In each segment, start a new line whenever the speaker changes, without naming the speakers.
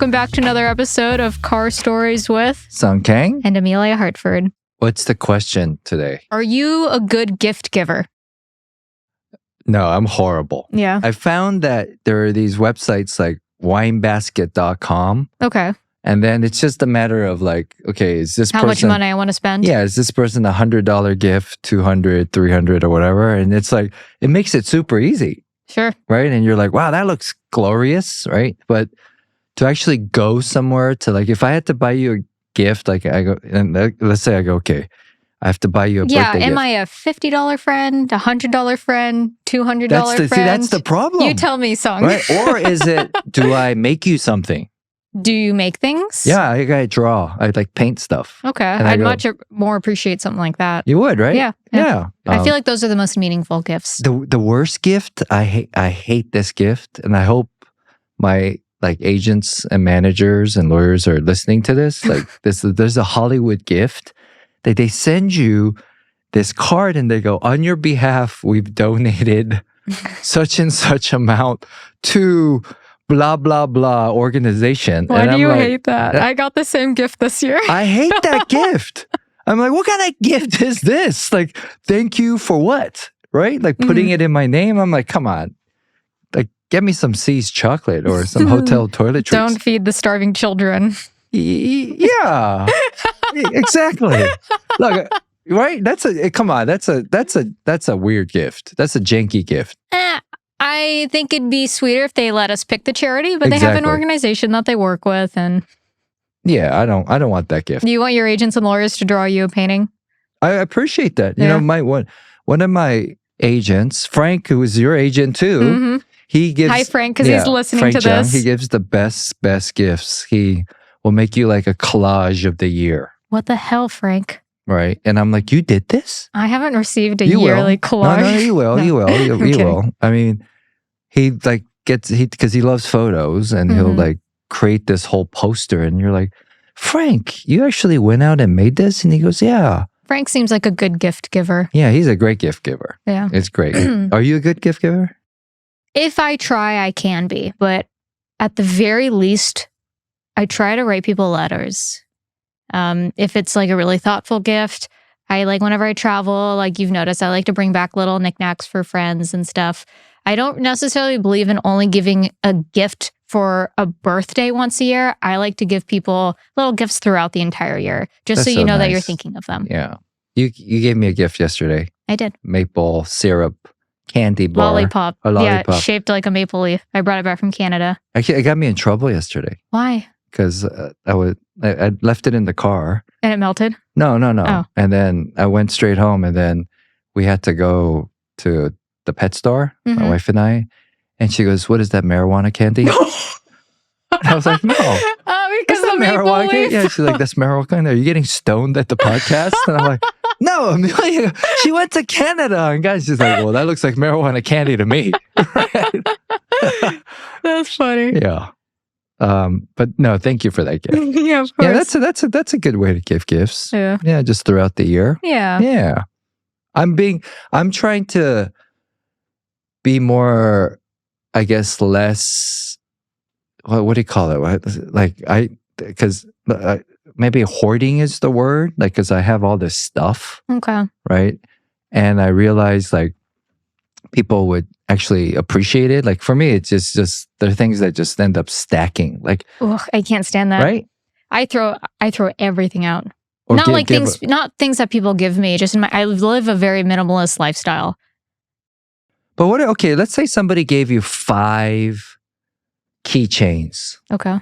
welcome back to another episode of Car Stories with
Sung Kang
and Emelia Hartford.
What's the question today?
Are you a good gift giver?
No, I'm horrible.
Yeah.
I found that there are these websites like winebasket.com.
Okay.
And then it's just a matter of like, okay, is this
How much money I want to spend?
Yeah, is this person $100 gift, $200, $300 or whatever? And it's like, it makes it super easy.
Sure.
Right? And you're like, wow, that looks glorious, right? But to actually go somewhere to like, if I had to buy you a gift, like I go, and let's say I go, okay, I have to buy you a birthday gift.
Yeah, am I a $50 friend, $100 friend, $200 friend?
See, that's the problem.
You tell me, Sung.
Right? Or is it, do I make you something?
Do you make things?
Yeah, I gotta draw. I like paint stuff.
Okay.
And
I'd much more appreciate something like that.
You would, right?
Yeah. I feel like those are the most meaningful gifts.
The worst gift, I hate this gift, and I hope my like agents and managers and lawyers are listening to this. Like there's a Hollywood gift that they send you this card and they go, on your behalf, we've donated such and such amount to blah, blah, blah organization.
Why do you hate that? I got the same gift this year.
I hate that gift. I'm like, what kind of gift is this? Like, thank you for what? Right? Like putting it in my name. I'm like, come on. Like, get me some C's chocolate or some hotel toiletries.
Don't feed the starving children.
Yeah, exactly. Look, right? Come on. That's a weird gift. That's a janky gift.
I think it'd be sweeter if they let us pick the charity, but they have an organization that they work with, and
yeah, I don't want that gift.
Do you want your agents and lawyers to draw you a painting?
I appreciate that. You know, one of my agents, Frank, who is your agent too, he gives.
Hi, Frank, because he's listening to this.
He gives the best gifts. He will make you like a collage of the year.
What the hell, Frank?
Right. And I'm like, you did this?
I haven't received a yearly collage.
No, you will. You will. You will. I mean, he like because he loves photos and he'll like create this whole poster. And you're like, Frank, you actually went out and made this? And he goes, yeah.
Frank seems like a good gift giver.
Yeah, he's a great gift giver.
Yeah.
It's great. Are you a good gift giver?
If I try, I can be. But at the very least, I try to write people letters. If it's like a really thoughtful gift, I like whenever I travel, like you've noticed, I like to bring back little knickknacks for friends and stuff. I don't necessarily believe in only giving a gift for a birthday once a year. I like to give people little gifts throughout the entire year, just so you know that you're thinking of them.
Yeah. You gave me a gift yesterday.
I did.
Maple syrup candy bar.
Lollipop.
A lollipop.
Yeah, shaped like a maple leaf. I brought it back from Canada.
Actually, it got me in trouble yesterday.
Why?
Because I left it in the car.
And it melted?
No.
Oh.
And then I went straight home, and then we had to go to the pet store, my wife and I. And she goes, what is that, marijuana candy? And I was like, no.
Because of marijuana candy?
Yeah, she's like, that's marijuana candy. Are you getting stoned at the podcast? And I'm like, no, Amelia, she went to Canada. And guys, she's like, well, that looks like marijuana candy to me. Right?
That's funny.
Yeah. But no, thank you for that gift.
Yeah, of course.
Yeah, that's a good way to give gifts.
Yeah.
Yeah, just throughout the year.
Yeah.
Yeah. I'm trying to be more, I guess, less, what do you call it? Because maybe hoarding is the word, like, because I have all this stuff.
Okay.
Right. And I realized like people would actually appreciate it. Like for me, it's just there are things that just end up stacking. Like,
ugh, I can't stand that.
Right.
I throw everything out.
Or
not things that people give me. Just I live a very minimalist lifestyle.
But okay, let's say somebody gave you 5 keychains.
Okay.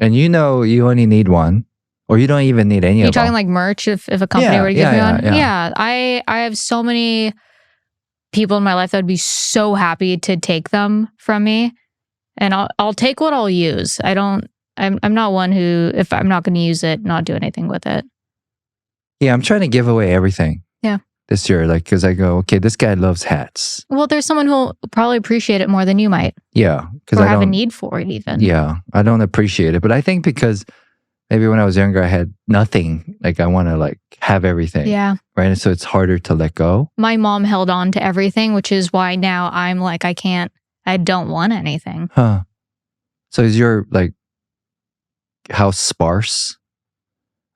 And you know you only need one, or you don't even need any of them.
You're talking like merch if a company were to give me one? Yeah. I have so many people in my life that would be so happy to take them from me. And I'll take what I'll use. I'm not one who, if I'm not going to use it, not do anything with it.
Yeah, I'm trying to give away everything.
Yeah.
This year, like, because I go, okay, this guy loves hats.
Well, there's someone who'll probably appreciate it more than you might.
Yeah. Because
I have a need for it even.
Yeah. I don't appreciate it. But I think because maybe when I was younger, I had nothing. Like, I want to like have everything.
Yeah.
Right. And so it's harder to let go.
My mom held on to everything, which is why now I'm like, I don't want anything.
Huh. So is your like how sparse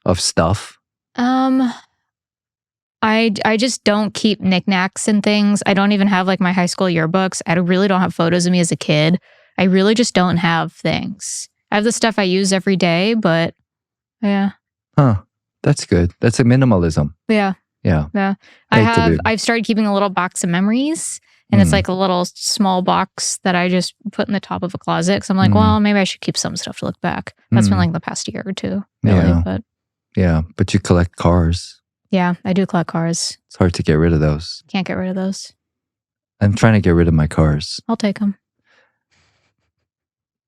of stuff?
I just don't keep knickknacks and things. I don't even have like my high school yearbooks. I really don't have photos of me as a kid. I really just don't have things. I have the stuff I use every day, but yeah.
Huh. That's good. That's a minimalism.
Yeah.
Yeah.
Yeah. I've started keeping a little box of memories, and it's like a little small box that I just put in the top of a closet. Cause I'm like, well, maybe I should keep some stuff to look back. That's been like the past year or two. Really,
but you collect cars.
Yeah, I do collect cars.
It's hard to get rid of those.
Can't get rid of those.
I'm trying to get rid of my cars.
I'll take them.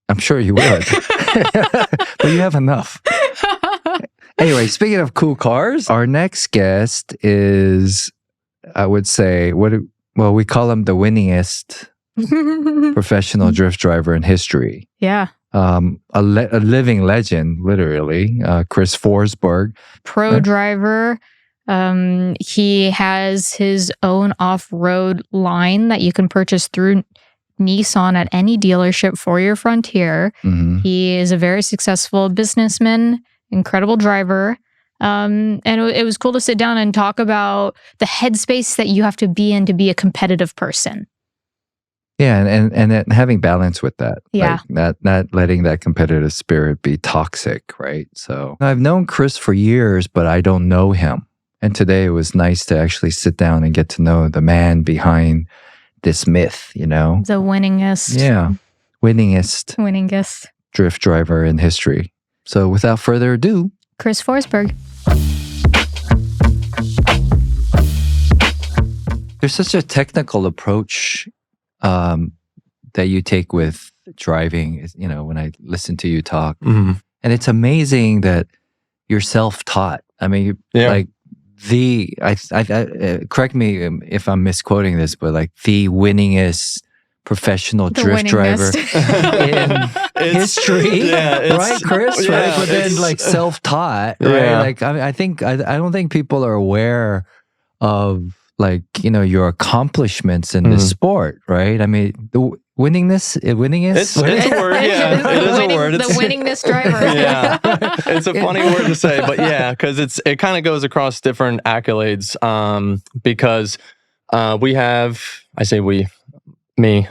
I'm sure you would. But you have enough. Anyway, speaking of cool cars, our next guest is, I would say, we call him the winningest professional drift driver in history.
Yeah.
A living legend, literally. Chris Forsberg.
Pro driver. He has his own off-road line that you can purchase through Nissan at any dealership for your Frontier. He is a very successful businessman, incredible driver. And it was cool to sit down and talk about the headspace that you have to be in to be a competitive person.
Yeah, and having balance with that.
Yeah.
Like not letting that competitive spirit be toxic, right? So I've known Chris for years, but I don't know him. And today it was nice to actually sit down and get to know the man behind this myth, you know?
The winningest.
Yeah. Winningest drift driver in history. So without further ado,
Chris Forsberg.
There's such a technical approach that you take with driving, you know, when I listen to you talk. And it's amazing that you're self-taught. I mean, like correct me if I'm misquoting this, but like the winningest professional drift driver in history, right, Chris?
Yeah,
right, but then like self-taught, right? Like I don't think people are aware of like, you know, your accomplishments in this sport, right? I mean, the winningest.
It's a word, yeah. It is a word.
The winningest driver.
Yeah, it's a funny word to say, but yeah, because it kind of goes across different accolades. Because we have, I say we, me,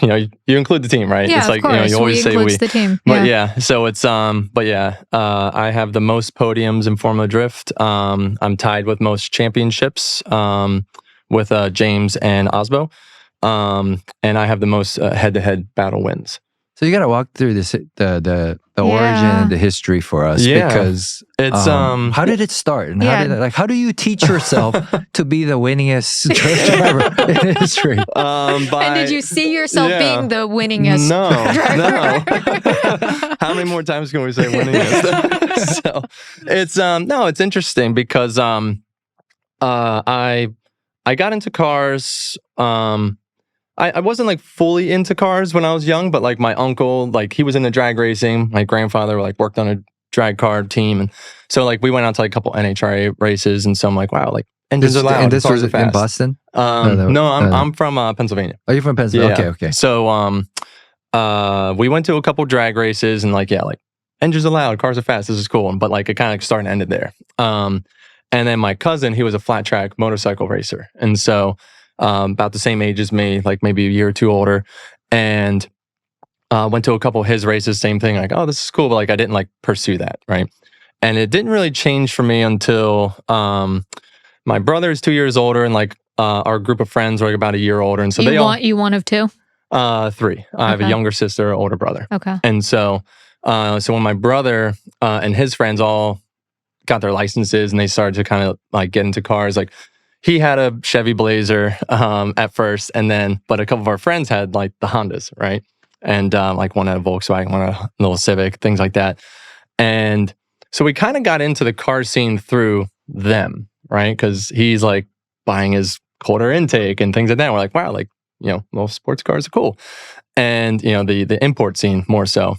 you know, you include the team, right?
Yeah,
it's like,
of course.
you know, you always say we.
The team.
But yeah, so it's I have the most podiums in Formula Drift. I'm tied with most championships with James and Osbo. And I have the most head-to-head battle wins.
So you got to walk through this the origin and the history for us, because
it's
how did it start, and how do you teach yourself to be the winningest drift driver in history?
And did you see yourself being the winningest driver?
No. How many more times can we say winningest? So it's it's interesting because I got into cars. I wasn't like fully into cars when I was young, but like my uncle, like he was into drag racing. My grandfather like worked on a drag car team, and so like we went out to like a couple NHRA races, and so I'm like, wow, like engines are loud.
And this
cars
was
are fast.
in Boston?
No, I'm from Pennsylvania.
Are you from Pennsylvania?
Yeah.
Okay.
So we went to a couple drag races, and like engines are loud, cars are fast. This is cool, but like it kind of started and ended there. And then my cousin, he was a flat track motorcycle racer, and so. About the same age as me, like maybe a year or two older, and went to a couple of his races, same thing, like, oh, this is cool, but like I didn't like pursue that, right? And it didn't really change for me until my brother is 2 years older, and like our group of friends were like about a year older, and so
you one of two?
3. I have a younger sister, older brother.
Okay.
And so when my brother and his friends all got their licenses and they started to kind of like get into cars, like he had a Chevy Blazer at first, and then, but a couple of our friends had like the Hondas, right? And like one had a Volkswagen, one had a little Civic, things like that. And so we kind of got into the car scene through them, right? Because he's like buying his quarter intake and things like that. We're like, wow, like, you know, well, sports cars are cool. And, you know, the import scene more so.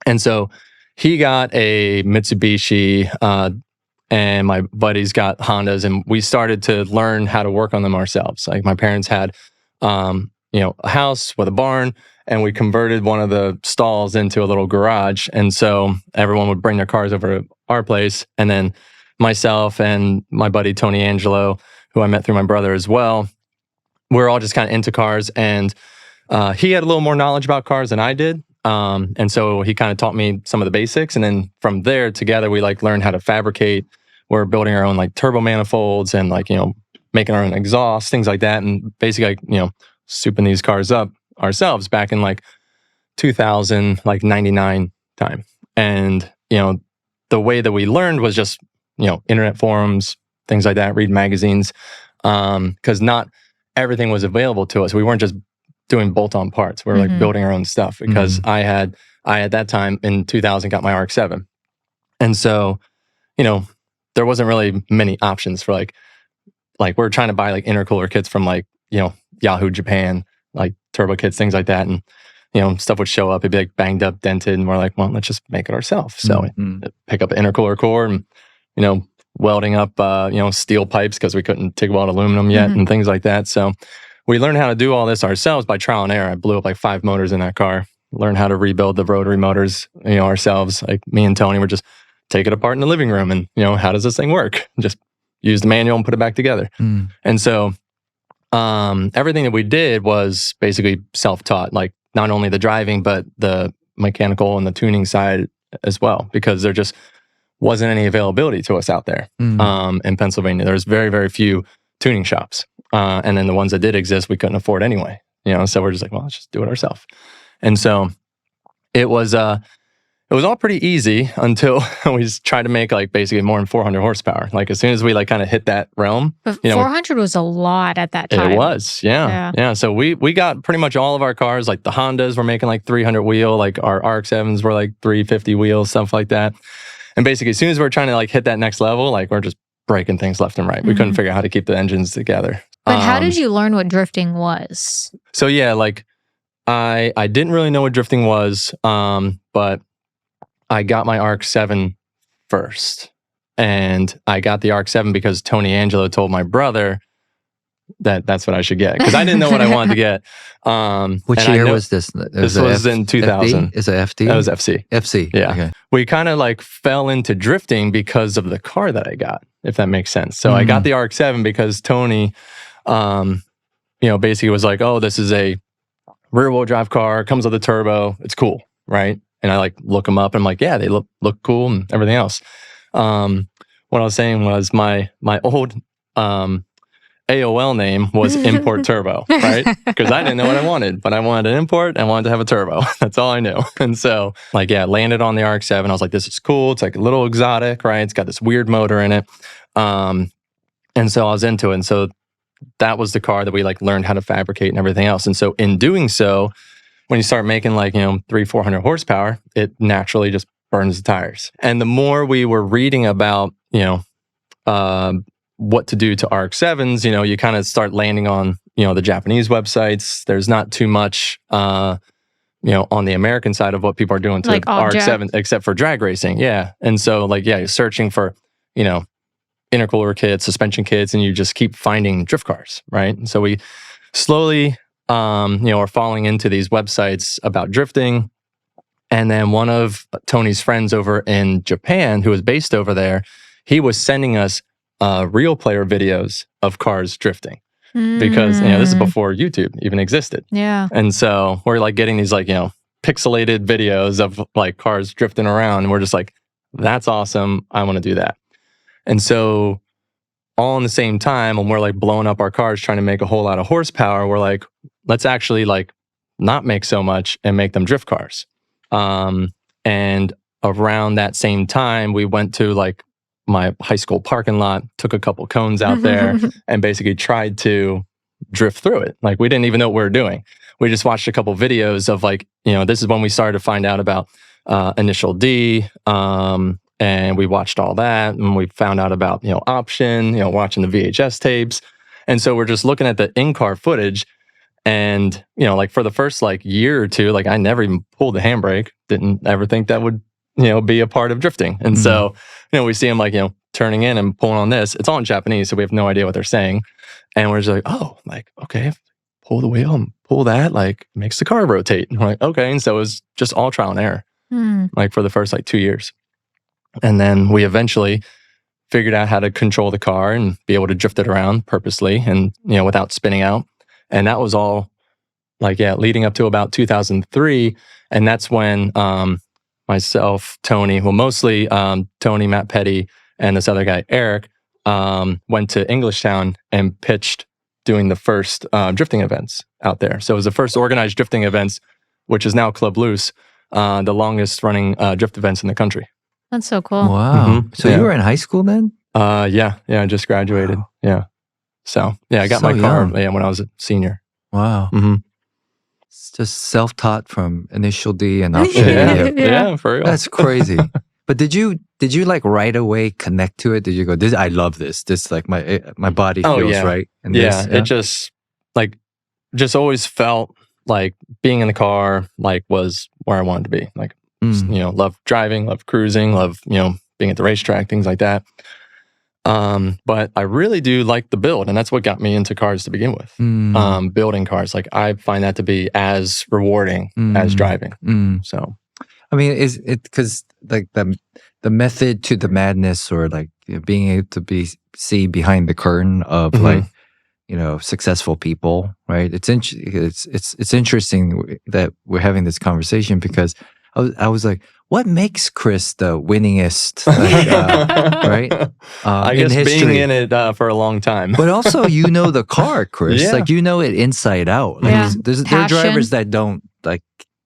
And so he got a Mitsubishi, and my buddies got Hondas, and we started to learn how to work on them ourselves. Like my parents had, you know, a house with a barn, and we converted one of the stalls into a little garage. And so everyone would bring their cars over to our place. And then myself and my buddy Tony Angelo, who I met through my brother as well, we're all just kind of into cars. And he had a little more knowledge about cars than I did. And so he kind of taught me some of the basics. And then from there, together, we like learned how to fabricate. We're building our own like turbo manifolds and like, making our own exhaust, things like that. And basically, like, souping these cars up ourselves back in like 2000, like 99 time. And, the way that we learned was just, internet forums, things like that, read magazines, because not everything was available to us. We weren't just doing bolt-on parts. We were like building our own stuff because I had that time in 2000 got my RX-7. And so, there wasn't really many options for like we're trying to buy like intercooler kits from like, Yahoo Japan, like turbo kits, things like that. And, stuff would show up, it'd be like banged up, dented. And we're like, well, let's just make it ourselves. So pick up an intercooler core and, welding up, steel pipes because we couldn't TIG weld aluminum yet and things like that. So we learned how to do all this ourselves by trial and error. I blew up like 5 motors in that car, learned how to rebuild the rotary motors, ourselves. Like me and Tony were just take it apart in the living room and, how does this thing work? Just use the manual and put it back together. And so everything that we did was basically self-taught, like not only the driving, but the mechanical and the tuning side as well, because there just wasn't any availability to us out there in Pennsylvania. There was very, very few tuning shops. And then the ones that did exist, we couldn't afford anyway. So we're just like, well, let's just do it ourselves. And so it was all pretty easy until we tried to make like basically more than 400 horsepower. Like as soon as we like kind of hit that realm.
But 400 was a lot at that time.
It was, yeah. So we got pretty much all of our cars, like the Hondas were making like 300 wheel, like our RX-7s were like 350 wheels, stuff like that. And basically as soon as we're trying to like hit that next level, like we're just breaking things left and right. We couldn't figure out how to keep the engines together.
But how did you learn what drifting was?
So yeah, like I didn't really know what drifting was, but I got my RX-7 first. And I got the RX-7 because Tony Angelo told my brother that that's what I should get. Because I didn't know what I wanted to get.
Which year was this?
This was in 2000.
FD? Is it FD?
That was FC.
FC.
Yeah.
Okay.
We kind of like fell into drifting because of the car that I got, if that makes sense. So I got the RX-7 because Tony, basically was like, oh, this is a rear-wheel drive car, comes with a turbo. It's cool, right? And I like look them up and I'm like, yeah, they look cool and everything else. What I was saying was my old AOL name was Import Turbo, right? Because I didn't know what I wanted, but I wanted an import. I wanted to have a turbo. That's all I knew. And so like, yeah, landed on the RX-7. I was like, this is cool. It's like a little exotic, right? It's got this weird motor in it. And so I was into it. And so that was the car that we like learned how to fabricate and everything else. And so in doing so, when you start making like, 300-400 horsepower, it naturally just burns the tires. And the more we were reading about, what to do to RX-7s, you kind of start landing on, the Japanese websites. There's not too much, on the American side of what people are doing to
like
RX-7, except for drag racing. Yeah. And so like, yeah, you're searching for, intercooler kits, suspension kits, and you just keep finding drift cars, right? And so we slowly, are falling into these websites about drifting. And then one of Tony's friends over in Japan, who was based over there, he was sending us real player videos of cars drifting because this is before YouTube even existed.
Yeah.
And so we're like getting these like pixelated videos of like cars drifting around, and we're just like, that's awesome. I want to do that. And so all in the same time, when we're like blowing up our cars trying to make a whole lot of horsepower, we're like, let's actually like not make so much and make them drift cars. And around that same time, we went to like my high school parking lot, took a couple cones out there and basically tried to drift through it. Like we didn't even know what we were doing. We just watched a couple videos of like, this is when we started to find out about Initial D. And we watched all that and we found out about, option, watching the VHS tapes. And so we're just looking at the in-car footage. And, like for the first like year or two, like I never even pulled the handbrake. Didn't ever think that would, be a part of drifting. And so, we see them like, turning in and pulling on this. It's all in Japanese, so we have no idea what they're saying. And we're just like, oh, like, okay, pull the wheel and pull that, like makes the car rotate. And I'm like, okay. And so it was just all trial and error, like for the first like 2 years. And then we eventually figured out how to control the car and be able to drift it around purposely and, without spinning out. And that was all like, leading up to about 2003. And that's when myself, Tony, well, mostly Tony, Matt Petty, and this other guy, Eric, went to Englishtown and pitched doing the first drifting events out there. So it was the first organized drifting events, which is now Club Loose, the longest running drift events in the country.
That's so cool.
Wow. So you were in high school then?
Yeah, I just graduated. Wow. Yeah. So, I got
So
my car
young.
when I was a senior.
Wow. It's just self-taught from initial D and option
Yeah.
D.
Yeah, for real.
That's crazy. But did you like right away connect to it? Did you go, "This, I love this. This like my body feels right." And
Yeah,
this,
it just always felt like being in the car like was where I wanted to be. Like, love driving, love cruising, love, being at the racetrack, things like that. But I really do like the build, and that's what got me into cars to begin with. Building cars, like I find that to be as rewarding as driving. So,
I mean, is it because like the method to the madness, or like being able to see behind the curtain of like successful people, right? It's interesting that we're having this conversation because I was like, what makes Chris the winningest, right?
I guess being in it for a long time.
But also, the car, Chris.
Yeah.
Like, it inside out. Like, there are drivers that don't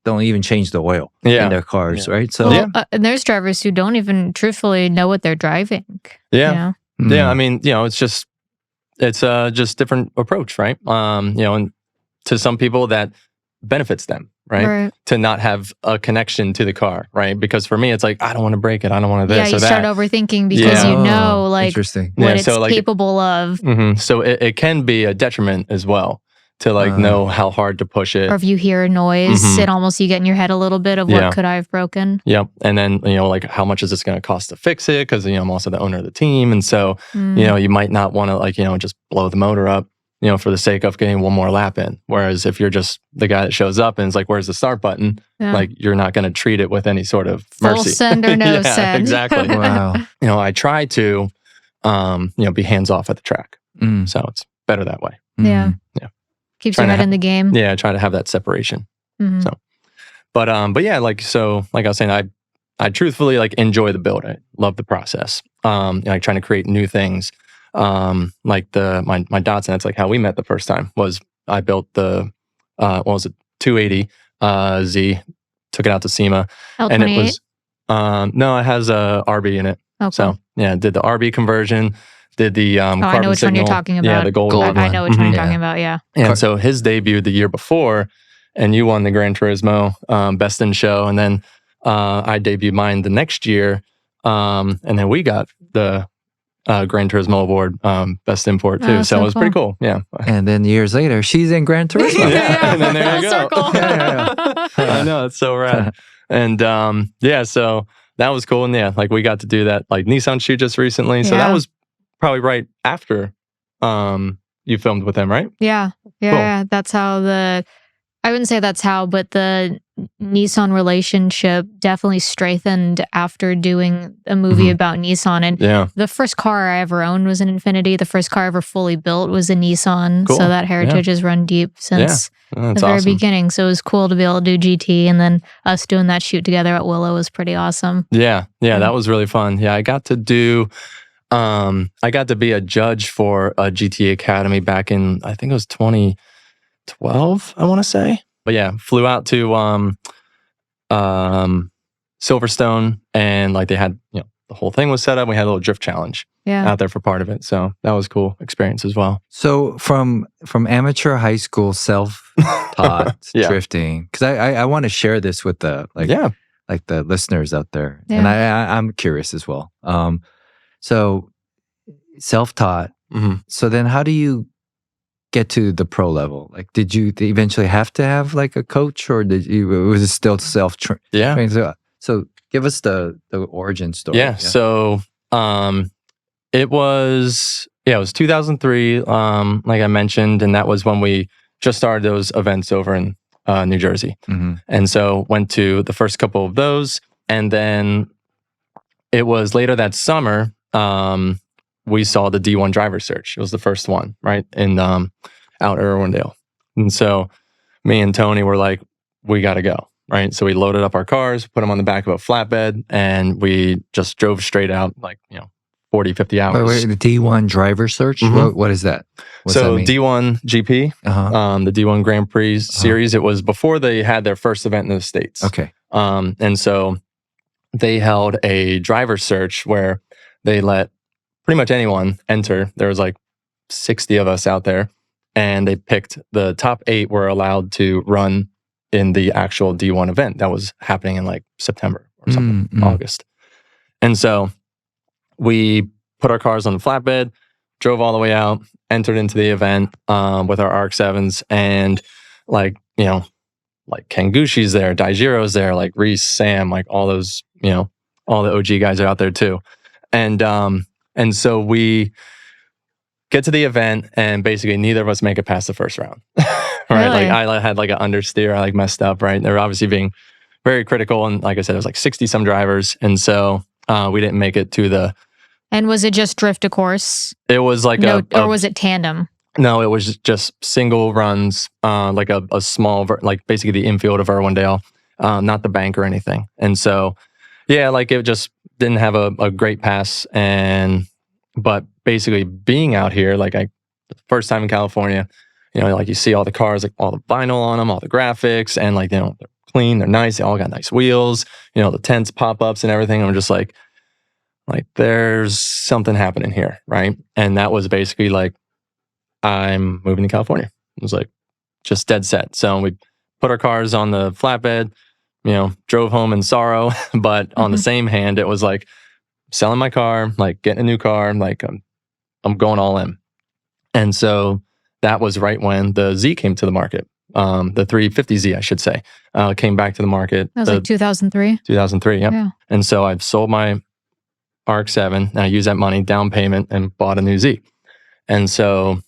even change the oil in their cars, right? So,
and there's drivers who don't even truthfully know what they're driving.
Yeah. Yeah, I mean, it's just different approach, right? And to some people that benefits them, right? To not have a connection to the car, right? Because for me, it's like, I don't want to break it. I don't want to this or that.
Yeah, you start overthinking because like what it's capable of.
So it can be a detriment as well to like know how hard to push it.
Or if you hear a noise, you get in your head a little bit of what could I have broken.
Yep. And then, like how much is this going to cost to fix it? Because, I'm also the owner of the team. And so, you might not want to like, just blow the motor up, for the sake of getting one more lap in. Whereas if you're just the guy that shows up and is like, where's the start button? Like you're not going to treat it with any sort of mercy.
Full send or no send.
Exactly.
Wow.
I try to, be hands off at the track. So it's better that way.
Yeah. Keeps your head in the game.
Yeah, I try to have that separation. So, but yeah, like I was saying, I truthfully like enjoy the build. I love the process. Like trying to create new things. Like my Datsun. That's like how we met the first time. Was I built the 280 Z, took it out to SEMA,
L28?
and it was no, it has a RB in it.
Okay.
So did the RB conversion. Did the carbon
I know which
signal.
one you're talking about.
Yeah, the gold one.
I know which one you're talking about, yeah.
And so his debuted the year before, and you won the Gran Turismo Best in Show. And then I debuted mine the next year. And then we got the Gran Turismo Award Best Import too. So it was pretty cool. Yeah.
And then years later, she's in Gran Turismo.
Yeah, and then there you go.
Circle.
I know, it's so rad. And so that was cool. And like we got to do that like Nissan shoot just recently. So that was probably right after you filmed with them, right?
Yeah. That's how I wouldn't say that's how, but the Nissan relationship definitely strengthened after doing a movie about Nissan. And the first car I ever owned was an Infiniti. The first car I ever fully built was a Nissan.
Cool.
So that heritage has run deep since the very beginning. So it was cool to be able to do GT, and then us doing that shoot together at Willow was pretty awesome. Yeah,
that was really fun. Yeah, I got to be a judge for a GT Academy back in, I think it was 2012, I want to say. But flew out to Silverstone, and like they had, the whole thing was set up. We had a little drift challenge out there for part of it. So that was a cool experience as well.
So from amateur high school self-taught drifting, because I want to share this with the listeners out there, and I'm curious as well. So self-taught. So then how do you get to the pro level? Like, did you eventually have to have like a coach, or was it still self-trained? So give us the origin story.
So it was 2003, like I mentioned, and that was when we just started those events over in New Jersey.
Mm-hmm.
And so went to the first couple of those. And then it was later that summer, we saw the D1 driver search. It was the first one, right? In out at Irwindale. And so me and Tony were like, we got to go, right? So we loaded up our cars, put them on the back of a flatbed, and we just drove straight out, like, 40, 50 hours.
Wait, the D1 driver search?
Mhm.
What is that? What's
So
that mean?
D1 GP,
Uh-huh.
the D1 Grand Prix series, it was before they had their first event in the States.
Okay.
And so they held a driver search where they let pretty much anyone enter. There was like 60 of us out there, and they picked the top 8 were allowed to run in the actual D1 event that was happening in like September or something, August. And so we put our cars on the flatbed, drove all the way out, entered into the event with our RX-7s, and like Kangushi's there, Daijiro's there, like Reese, Sam, like all those, all the OG guys are out there too. And so we get to the event, and basically neither of us make it past the first round. Right?
Really?
Like I had like an understeer, I like messed up, right? They were obviously being very critical. And like I said, it was like 60 some drivers. And so we didn't make it to the...
And was it just drift to course?
It was like
or was it tandem?
No, it was just single runs, like a small, like basically the infield of Irwindale, not the bank or anything. And so, yeah, like it just didn't have a great pass. But basically being out here, like first time in California, like you see all the cars, like all the vinyl on them, all the graphics, and like, they're clean, they're nice, they all got nice wheels, the tents, pop-ups and everything. I'm just like there's something happening here, right? And that was basically like, I'm moving to California. It was like just dead set. So we put our cars on the flatbed, drove home in sorrow. But on the same hand, it was like selling my car, like getting a new car, like I'm going all in. And so that was right when the Z came to the market. The 350Z, I should say, came back to the market.
That was like 2003?
2003, yep.
Yeah.
And so I've sold my RX-7, and I used that money, down payment, and bought a new Z. And so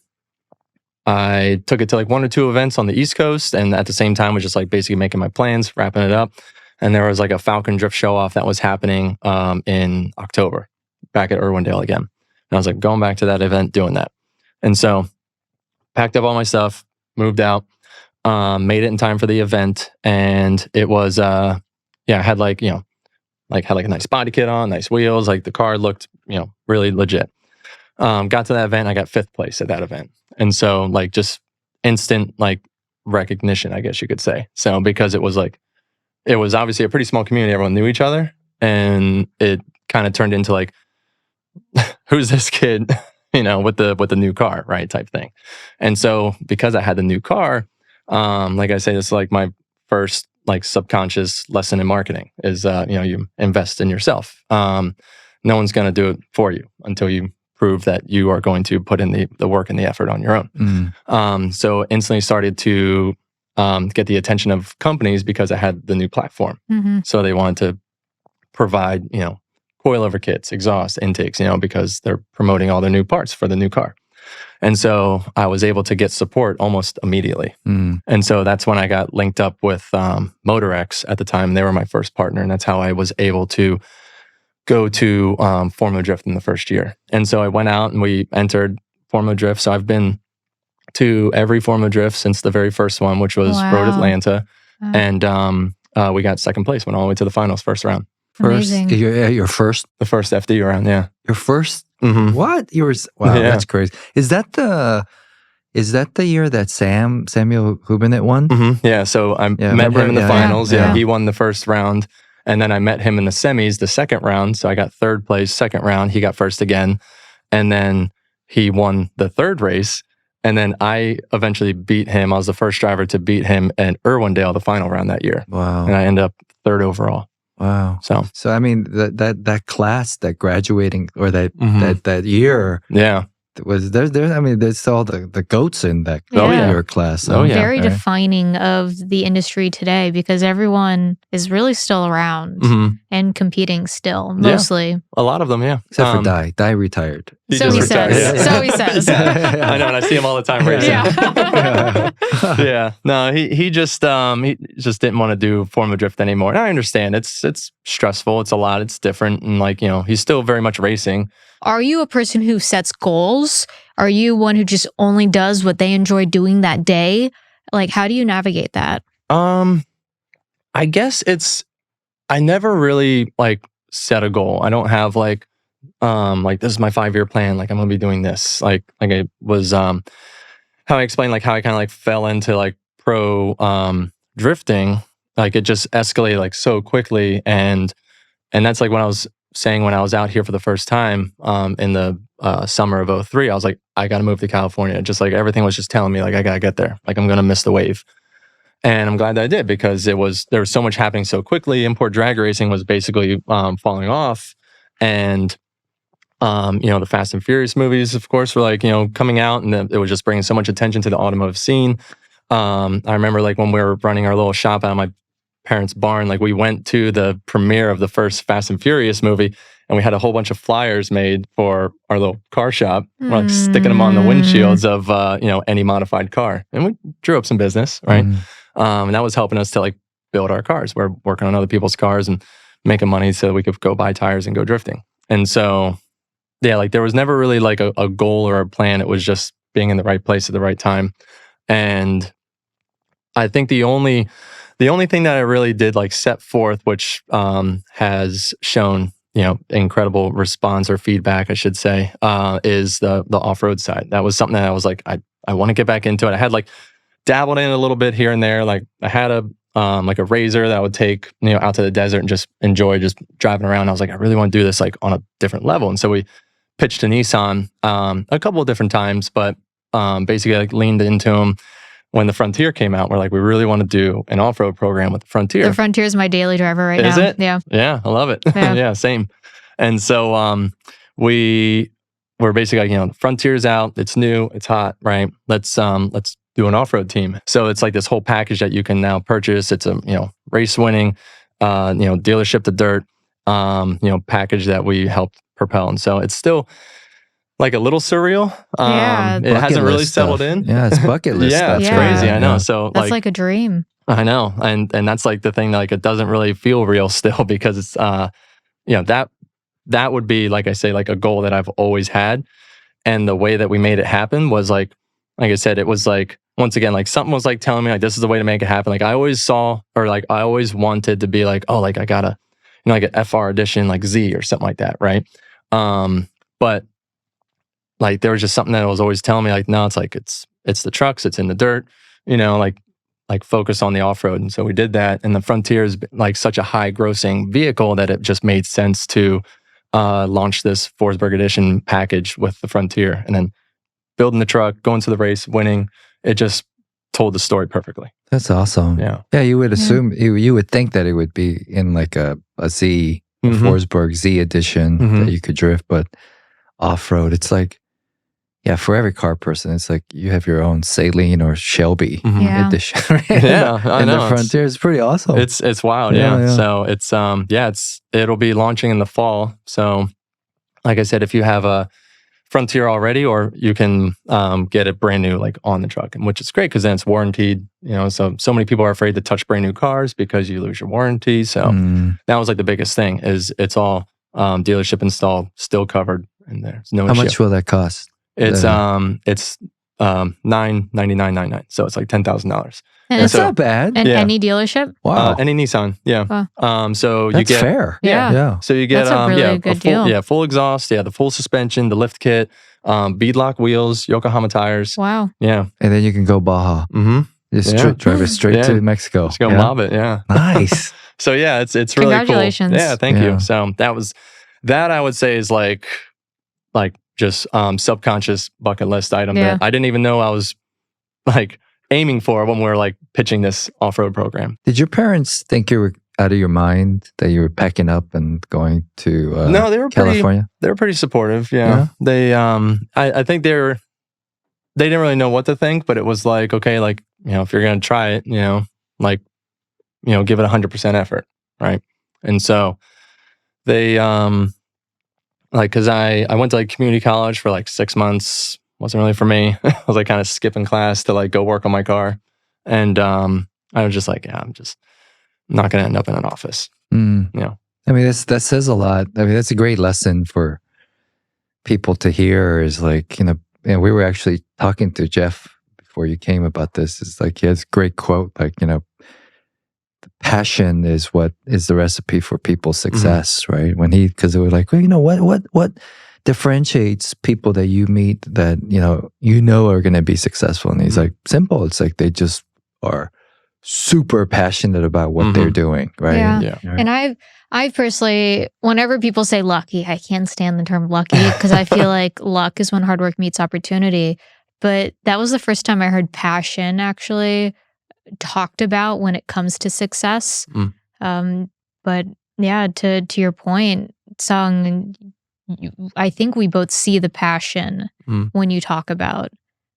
I took it to like 1 or 2 events on the East Coast, and at the same time was just like basically making my plans, wrapping it up. And there was like a Falcon Drift show-off that was happening in October, back at Irwindale again. And I was like going back to that event, doing that. And so packed up all my stuff, moved out, made it in time for the event. And it was, I had like, had like a nice body kit on, nice wheels, like the car looked, really legit. Got to that event, I got 5th place at that event. And so like just instant like recognition, I guess you could say. So because it was obviously a pretty small community, everyone knew each other, and it kind of turned into like, who's this kid, with the new car, right, type thing. And so because I had the new car, like I say, it's like my first like subconscious lesson in marketing is, you invest in yourself. No one's going to do it for you until you prove that you are going to put in the work and the effort on your own. So instantly started to get the attention of companies because I had the new platform. So they wanted to provide, coilover kits, exhaust, intakes, because they're promoting all their new parts for the new car. And so I was able to get support almost immediately. And so that's when I got linked up with MotorX at the time. They were my first partner, and that's how I was able to go to Formula Drift in the first year. And so I went out and we entered Formula Drift. So I've been to every Formula Drift since the very first one, which was Road Atlanta. And we got 2nd place, went all the way to the finals, first round.
Amazing.
Your first?
The first FD round, yeah.
Your first?
Mm-hmm.
What? Wow, that's crazy. Is that the year that Samuel Hubinett won?
Mm-hmm. Yeah, so I met him in the finals. Yeah, he won the first round. And then I met him in the semis, the 2nd round. So I got 3rd place, 2nd round. He got 1st again. And then he won the 3rd race. And then I eventually beat him. I was the first driver to beat him at Irwindale, the final round that year.
Wow.
And I ended up 3rd overall.
Wow.
So
I mean, that class, that graduating, or that year.
Yeah.
was there. I mean, there's all the goats in that
Yeah.
your class.
Very
right?
defining of the industry today because everyone is really still around
Mhm.
and competing still,
Yeah.
mostly.
A lot of them, yeah.
Except for Dai. Dai retired.
So he says. So he says.
I know, and I see him all the time racing.
Yeah.
Yeah. No, he just didn't want to do Formula Drift anymore. And I understand. It's stressful. It's a lot. It's different. And like, he's still very much racing.
Are you a person who sets goals? Are you one who just only does what they enjoy doing that day? Like, how do you navigate that?
I guess I never really like set a goal. I don't have like this is my 5-year plan. Like I'm gonna be doing this. Like it was how I explained like how I kind of like fell into like pro drifting. Like it just escalated like so quickly, and that's like when I was saying when I was out here for the first time in the summer of 2003, I was like, I got to move to California. Just like everything was just telling me like I got to get there. Like I'm going to miss the wave. And I'm glad that I did because there was so much happening so quickly. Import drag racing was basically falling off. And, the Fast and Furious movies, of course, were like, coming out, and it was just bringing so much attention to the automotive scene. I remember like when we were running our little shop out of my parents' barn, like we went to the premiere of the first Fast and Furious movie, and we had a whole bunch of flyers made for our little car shop, like sticking them on the windshields of any modified car, and we drew up some business, right? And that was helping us to like build our cars. We're working on other people's cars and making money so we could go buy tires and go drifting. And so, yeah, like there was never really like a goal or a plan. It was just being in the right place at the right time. And I think the only thing that I really did like set forth, which has shown incredible response or feedback, I should say, is the off-road side. That was something that I was like, I want to get back into it. I had like dabbled in a little bit here and there. Like I had a razor that I would take out to the desert and just enjoy just driving around. I was like, I really want to do this like on a different level. And so we pitched to Nissan a couple of different times, but basically like leaned into them. When the Frontier came out, we're like, we really want to do an off-road program with the Frontier.
The Frontier is my daily driver right now.
Is it?
Yeah.
Yeah, I love it.
Yeah.
Yeah, same. And so we're basically like, the Frontier's out. It's new. It's hot, right? Let's do an off-road team. So it's like this whole package that you can now purchase. It's a race winning, dealership to dirt, package that we helped propel. And so it's still like a little surreal.
Yeah.
It hasn't really settled in.
Yeah, it's bucket list stuff.
It's
Yeah.
crazy. I know.
Yeah.
So
That's like a dream.
I know. And that's like the thing that like it doesn't really feel real still because it's that would be, like I say, like a goal that I've always had. And the way that we made it happen was like I said, it was like, once again, like something was like telling me like this is the way to make it happen. Like I always saw, or like I always wanted to be like, oh, like I gotta, like an FR edition, like Z or something like that, right? But like there was just something that was always telling me like, no, it's like it's the trucks, it's in the dirt, like focus on the off-road. And so we did that. And the Frontier is like such a high grossing vehicle that it just made sense to launch this Forsberg edition package with the Frontier, and then building the truck, going to the race, winning. It just told the story perfectly.
That's awesome.
Yeah.
Yeah, you would assume, you would think that it would be in like a Z, a Forsberg Z edition that you could drift, but off-road, it's like, yeah, for every car person, it's like you have your own Saleen or Shelby edition. Right?
Yeah, I know.
The Frontier is pretty awesome.
It's wild, yeah. So it'll be launching in the fall. So like I said, if you have a Frontier already, or you can get it brand new, like on the truck, which is great because then it's warranted. So many people are afraid to touch brand new cars because you lose your warranty. So that was like the biggest thing is it's all dealership installed, still covered, and there's no issue.
How much will that cost?
It's $999.99, so it's like $10,000.
And
That's not bad.
And any dealership?
Wow.
Any Nissan, yeah.
Wow.
So
That's
you get
fair.
Yeah.
So you get
That's a really good
full,
deal.
full exhaust, the full suspension, the lift kit, beadlock wheels, Yokohama tires.
Wow.
Yeah.
And then you can go Baja.
Mm-hmm.
Just drive it straight to Mexico.
Just go mob it. Yeah.
Nice.
So yeah, it's really cool.
Congratulations.
Yeah, thank you. So that I would say is like just subconscious bucket list item that I didn't even know I was like aiming for when we were like pitching this off-road program.
Did your parents think you were out of your mind that you were packing up and going to
No, they were
California?
They were pretty supportive. Yeah. They I think they didn't really know what to think, but it was like, okay, like, if you're gonna try it, like, give it 100% effort, right? And so they like, because I went to like community college for like 6 months. Wasn't really for me. I was like kind of skipping class to like go work on my car. And I was just like, I'm just not going to end up in an office.
I mean, that says a lot. I mean, that's a great lesson for people to hear is like, and we were actually talking to Jeff before you came about this. It's like, he has a great quote, like, the passion is what is the recipe for people's success, right? Because they were like, well, what differentiates people that you meet that, are going to be successful? And he's like, simple. It's like, they just are super passionate about what they're doing, right?
Yeah. And I personally, whenever people say lucky, I can't stand the term lucky because I feel like luck is when hard work meets opportunity. But that was the first time I heard passion actually talked about when it comes to success. But yeah, to your point, Sung, I think we both see the passion when you talk about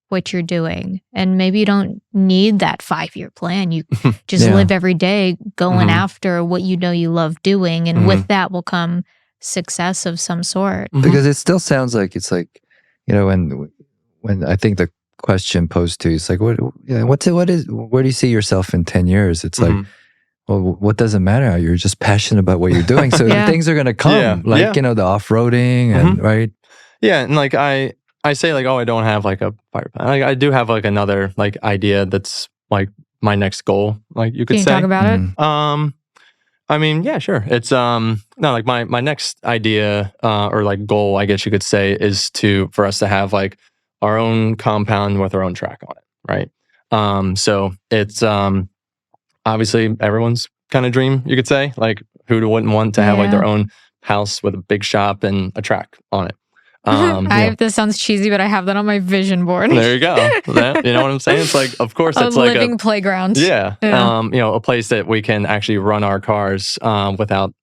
what you're doing. And maybe you don't need that 5-year plan. You just live every day going after what you love doing. And with that will come success of some sort.
Because it still sounds like it's like, when I think the question posed to you, it's like, where do you see yourself in 10 years? It's like, well, what does it matter? You're just passionate about what you're doing. So things are going to come, the off-roading and right?
Yeah. And like, I say like, I don't have like a fire plan. Like, I do have like another like idea that's like my next goal. Like you could
Can you
say.
talk about it?
I mean, yeah, sure. It's no, like my next idea or like goal, I guess you could say, is for us to have like our own compound with our own track on it, right? So it's obviously everyone's kind of dream, you could say. Like, who wouldn't want to have like their own house with a big shop and a track on it?
This sounds cheesy, but I have that on my vision board.
There you go. You know what I'm saying? It's like, of course, it's like
living playground.
Yeah. A place that we can actually run our cars without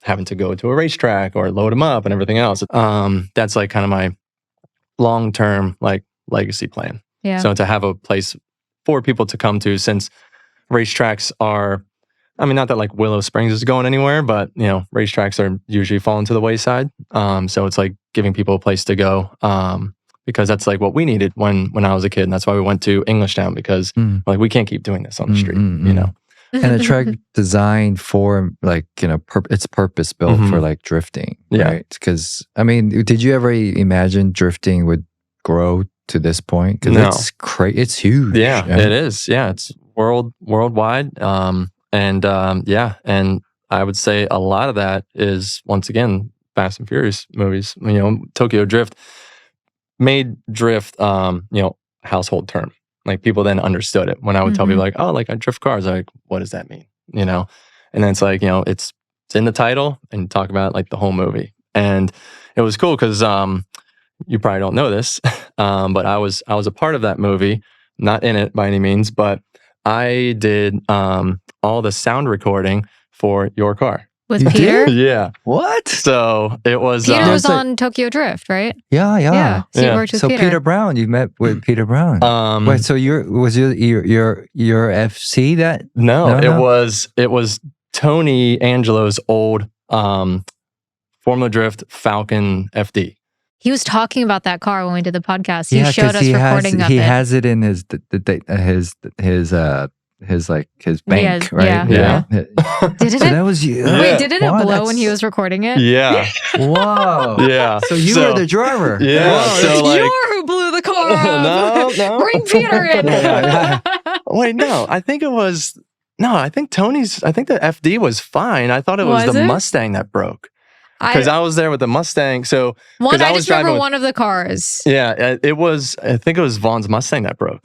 having to go to a racetrack or load them up and everything else. That's like kind of my long-term like legacy plan.
Yeah.
So to have a place for people to come to, since racetracks are, I mean, not that like Willow Springs is going anywhere, but racetracks are usually falling to the wayside. So it's like giving people a place to go, because that's like what we needed when I was a kid, and that's why we went to Englishtown, because like we can't keep doing this on the street,
And a track designed for like it's purpose built for like drifting, right? Because I mean, did you ever imagine drifting would grow to this point? Because it's huge.
Yeah, it is. Yeah, it's worldwide. And I would say a lot of that is, once again, Fast and Furious movies. Tokyo Drift made drift, household term. Like, people then understood it. When I would tell people like, oh, like I drift cars, like, what does that mean? And then it's like, it's in the title, and talk about like the whole movie. And it was cool because you probably don't know this, but I was a part of that movie, not in it by any means, but I did all the sound recording for your car.
With Peter?
Yeah.
What?
So it was...
Peter was on Tokyo Drift, right?
Yeah.
So you worked with Peter.
So Peter Brown, you met with Peter Brown. Wait, so was your FC that?
No, it was Tony Angelo's old Formula Drift Falcon FD.
He was talking about that car when we did the podcast. He showed us recording of it.
He has it in his bank, right?
Yeah.
Didn't
so
it?
That was you.
Wait, didn't it blow when he was recording it?
Yeah.
Whoa.
Yeah.
So you were the driver.
Yeah.
Whoa,
So
it's
like,
who blew the car up.
No.
Bring Peter in.
Wait, no. I think the FD was fine. I thought it was the Mustang that broke. Because I was there with the Mustang. So
I just remember one of the cars.
Yeah, it was. I think it was Vaughn's Mustang that broke.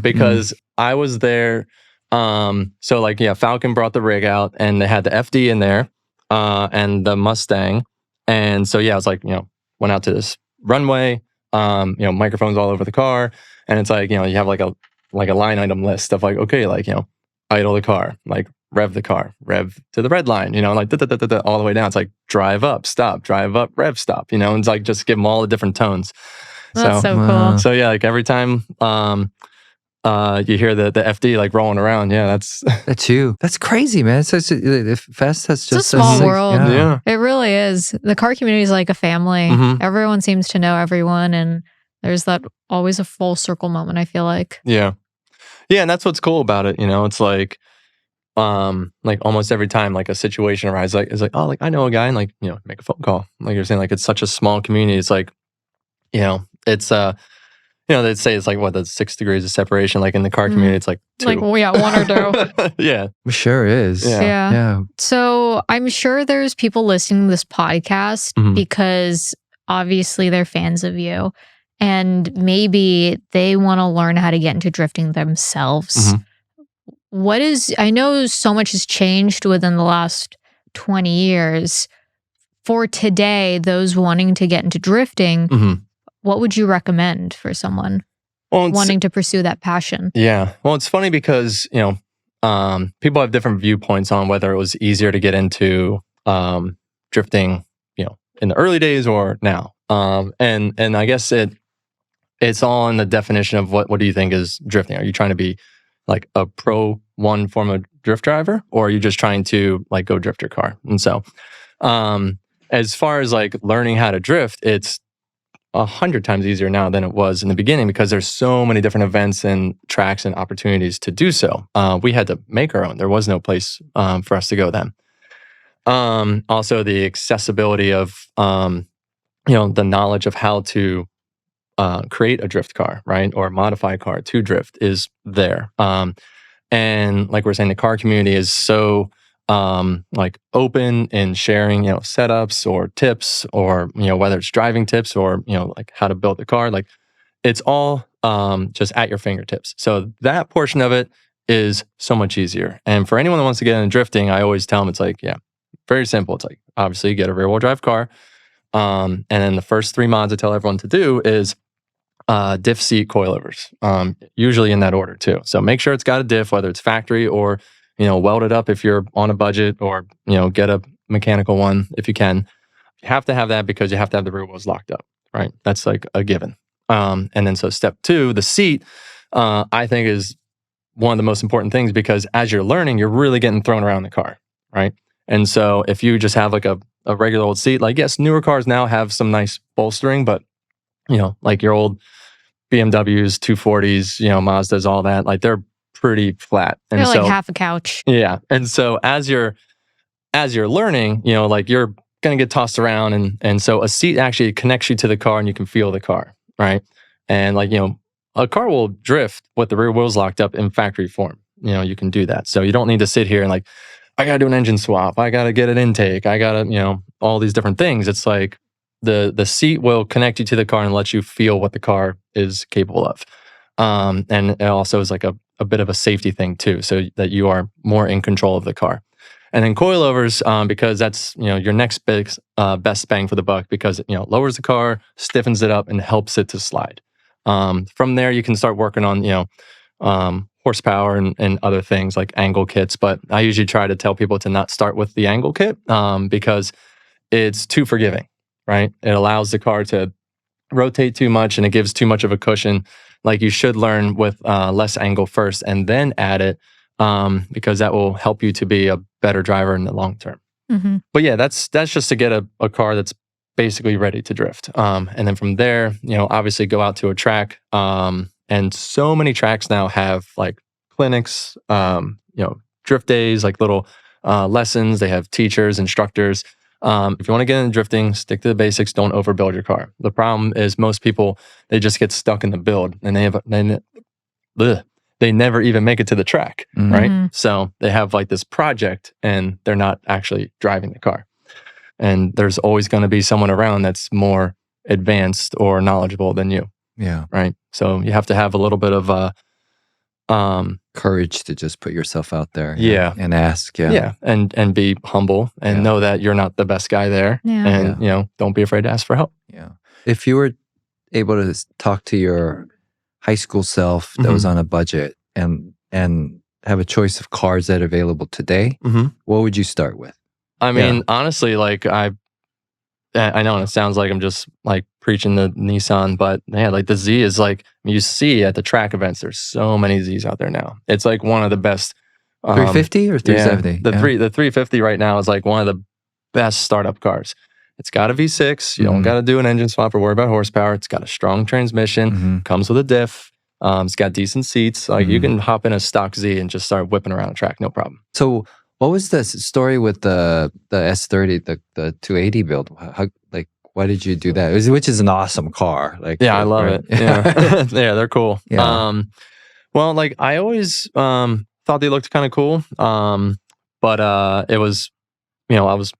Because I was there. So like, Falcon brought the rig out, and they had the FD in there, and the Mustang. And so I was like, went out to this runway. Microphones all over the car, and it's like, you have like a line item list of like, okay, like, idle the car, like rev the car, rev to the red line, like all the way down. It's like drive up, rev, stop, and it's like just give them all the different tones.
That's so
Wow.
cool.
So yeah, like every time you hear the FD like rolling around,
That's you. That's crazy, man. Fest has
It's
just
a small
sick-
world.
Yeah.
It really is. The car community is like a family.
Mhm.
Everyone seems to know everyone, and there's that always a full circle moment, I feel like.
Yeah. Yeah, and that's what's cool about it, it's like almost every time like a situation arises, like it's like, oh, like I know a guy, and like, make a phone call. Like you're saying, like it's such a small community. It's like, it's they'd say it's like what, the 6 degrees of separation. Like in the car community, it's like 2.
Like, well, yeah, 1 or 2.
Yeah.
It sure is.
Yeah.
Yeah.
So I'm sure there's people listening to this podcast
Mhm.
because obviously they're fans of you, and maybe they want to learn how to get into drifting themselves.
Mhm.
I know so much has changed within the last 20 years. For today, those wanting to get into drifting,
Mhm.
what would you recommend for someone
Well,
wanting to pursue that passion?
yeah. Well, it's funny because, people have different viewpoints on whether it was easier to get into drifting, in the early days or now. And I guess it's all in the definition of what do you think is drifting? Are you trying to be like a pro one form of drift driver, or are you just trying to like go drift your car? And so, as far as like learning how to drift, it's 100 times easier now than it was in the beginning because there's so many different events and tracks and opportunities to do so. We had to make our own. There was no place for us to go then. Also, the accessibility of the knowledge of how to create a drift car, right, or modify a car to drift is there. And like we're saying, the car community is so like open in sharing, setups or tips, or whether it's driving tips or like how to build the car. Like it's all just at your fingertips. So that portion of it is so much easier. And for anyone that wants to get into drifting, I always tell them it's like, very simple. It's like obviously get a rear wheel drive car, and then the first 3 mods I tell everyone to do is diff seat coilovers, usually in that order too. So make sure it's got a diff, whether it's factory or weld it up if you're on a budget, or get a mechanical one if you can. You have to have that because you have to have the rear wheels locked up, right? That's like a given. And then so step 2, the seat, I think is one of the most important things because as you're learning, you're really getting thrown around the car, right? And so if you just have like a regular old seat, like yes, newer cars now have some nice bolstering, but like your old BMWs, 240s, Mazdas, all that, like they're pretty flat. And
They're
so,
like half a couch.
yeah. And so as you're learning, like you're going to get tossed around. And so a seat actually connects you to the car and you can feel the car, right? And like, a car will drift with the rear wheels locked up in factory form. You can do that. So you don't need to sit here and like, I got to do an engine swap. I got to get an intake. I got to, all these different things. It's like the seat will connect you to the car and let you feel what the car is capable of. And it also is like a bit of a safety thing too, so that you are more in control of the car. And then coilovers, because that's your next best bang for the buck, because it lowers the car, stiffens it up, and helps it to slide. From there, you can start working on horsepower and other things like angle kits. But I usually try to tell people to not start with the angle kit because it's too forgiving, right? It allows the car to rotate too much and it gives too much of a cushion. Like you should learn with less angle first and then add it because that will help you to be a better driver in the long term.
Mm-hmm.
But yeah, that's just to get a car that's basically ready to drift. And then from there, obviously go out to a track. And so many tracks now have like clinics, drift days, like little lessons. They have teachers, instructors. If you want to get into drifting, stick to the basics. Don't overbuild your car. The problem is most people, they just get stuck in the build and they never even make it to the track, right? So they have like this project and they're not actually driving the car. And there's always going to be someone around that's more advanced or knowledgeable than you.
Yeah.
Right. So you have to have a little bit of
courage to just put yourself out there.
Yeah.
And ask. Yeah.
Yeah. And be humble and know that you're not the best guy there.
Yeah.
And, don't be afraid to ask for help.
Yeah. If you were able to talk to your high school self that was on a budget and have a choice of cars that are available today, what would you start with?
I mean, honestly, like I know it sounds like I'm just like preaching the Nissan, but yeah, like the Z is like, you see at the track events, there's so many Zs out there now. It's like one of the best.
350 or 370?
Yeah, the 350 right now is like one of the best startup cars. It's got a V6. You don't got to do an engine swap or worry about horsepower. It's got a strong transmission. Comes with a diff. It's got decent seats. Like you can hop in a stock Z and just start whipping around a track, no problem.
So what was the story with the S30, the 280 build? How, like, why did you do that? Which is an awesome car. Like,
yeah, I love it. Yeah, yeah, they're cool.
Yeah.
Well, like I always thought they looked kind of cool. But it was, I was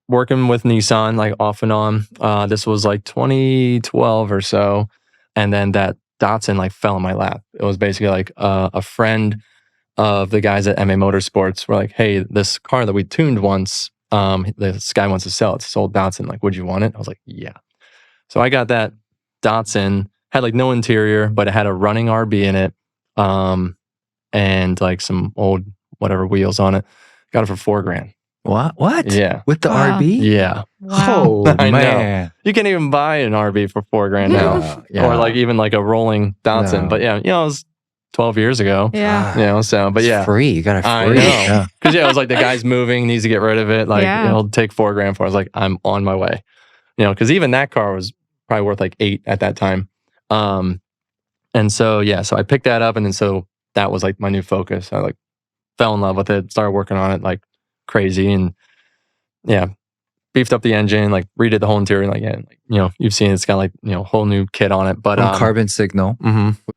working with Nissan like off and on. This was like 2012 or so, and then that Datsun like fell in my lap. It was basically like a friend of the guys at MA Motorsports were like, "Hey, this car that we tuned once, this guy wants to sell it. It's old Datsun. Like, would you want it?" I was like, "Yeah." So I got that Datsun. Had like no interior, but it had a running RB in it, and like some old whatever wheels on it. Got it for $4,000.
What?
Yeah.
With the RB?
Yeah.
Wow. Oh,
I
man.
know. You can't even buy an RB for $4,000 now. Or like even like a rolling Datsun. But yeah, it was 12 years ago.
Yeah.
So, but yeah.
It's free. You got it free.
I know. Because it was like the guy's moving, needs to get rid of it. Like, he'll take $4,000 for it. I was like, I'm on my way. Because even that car was probably worth like $8,000 at that time. And so, so I picked that up. And then so that was like my new focus. I like fell in love with it, started working on it like crazy. And beefed up the engine, like redid the whole interior. Like, you've seen it's got like, whole new kit on it. But
carbon signal.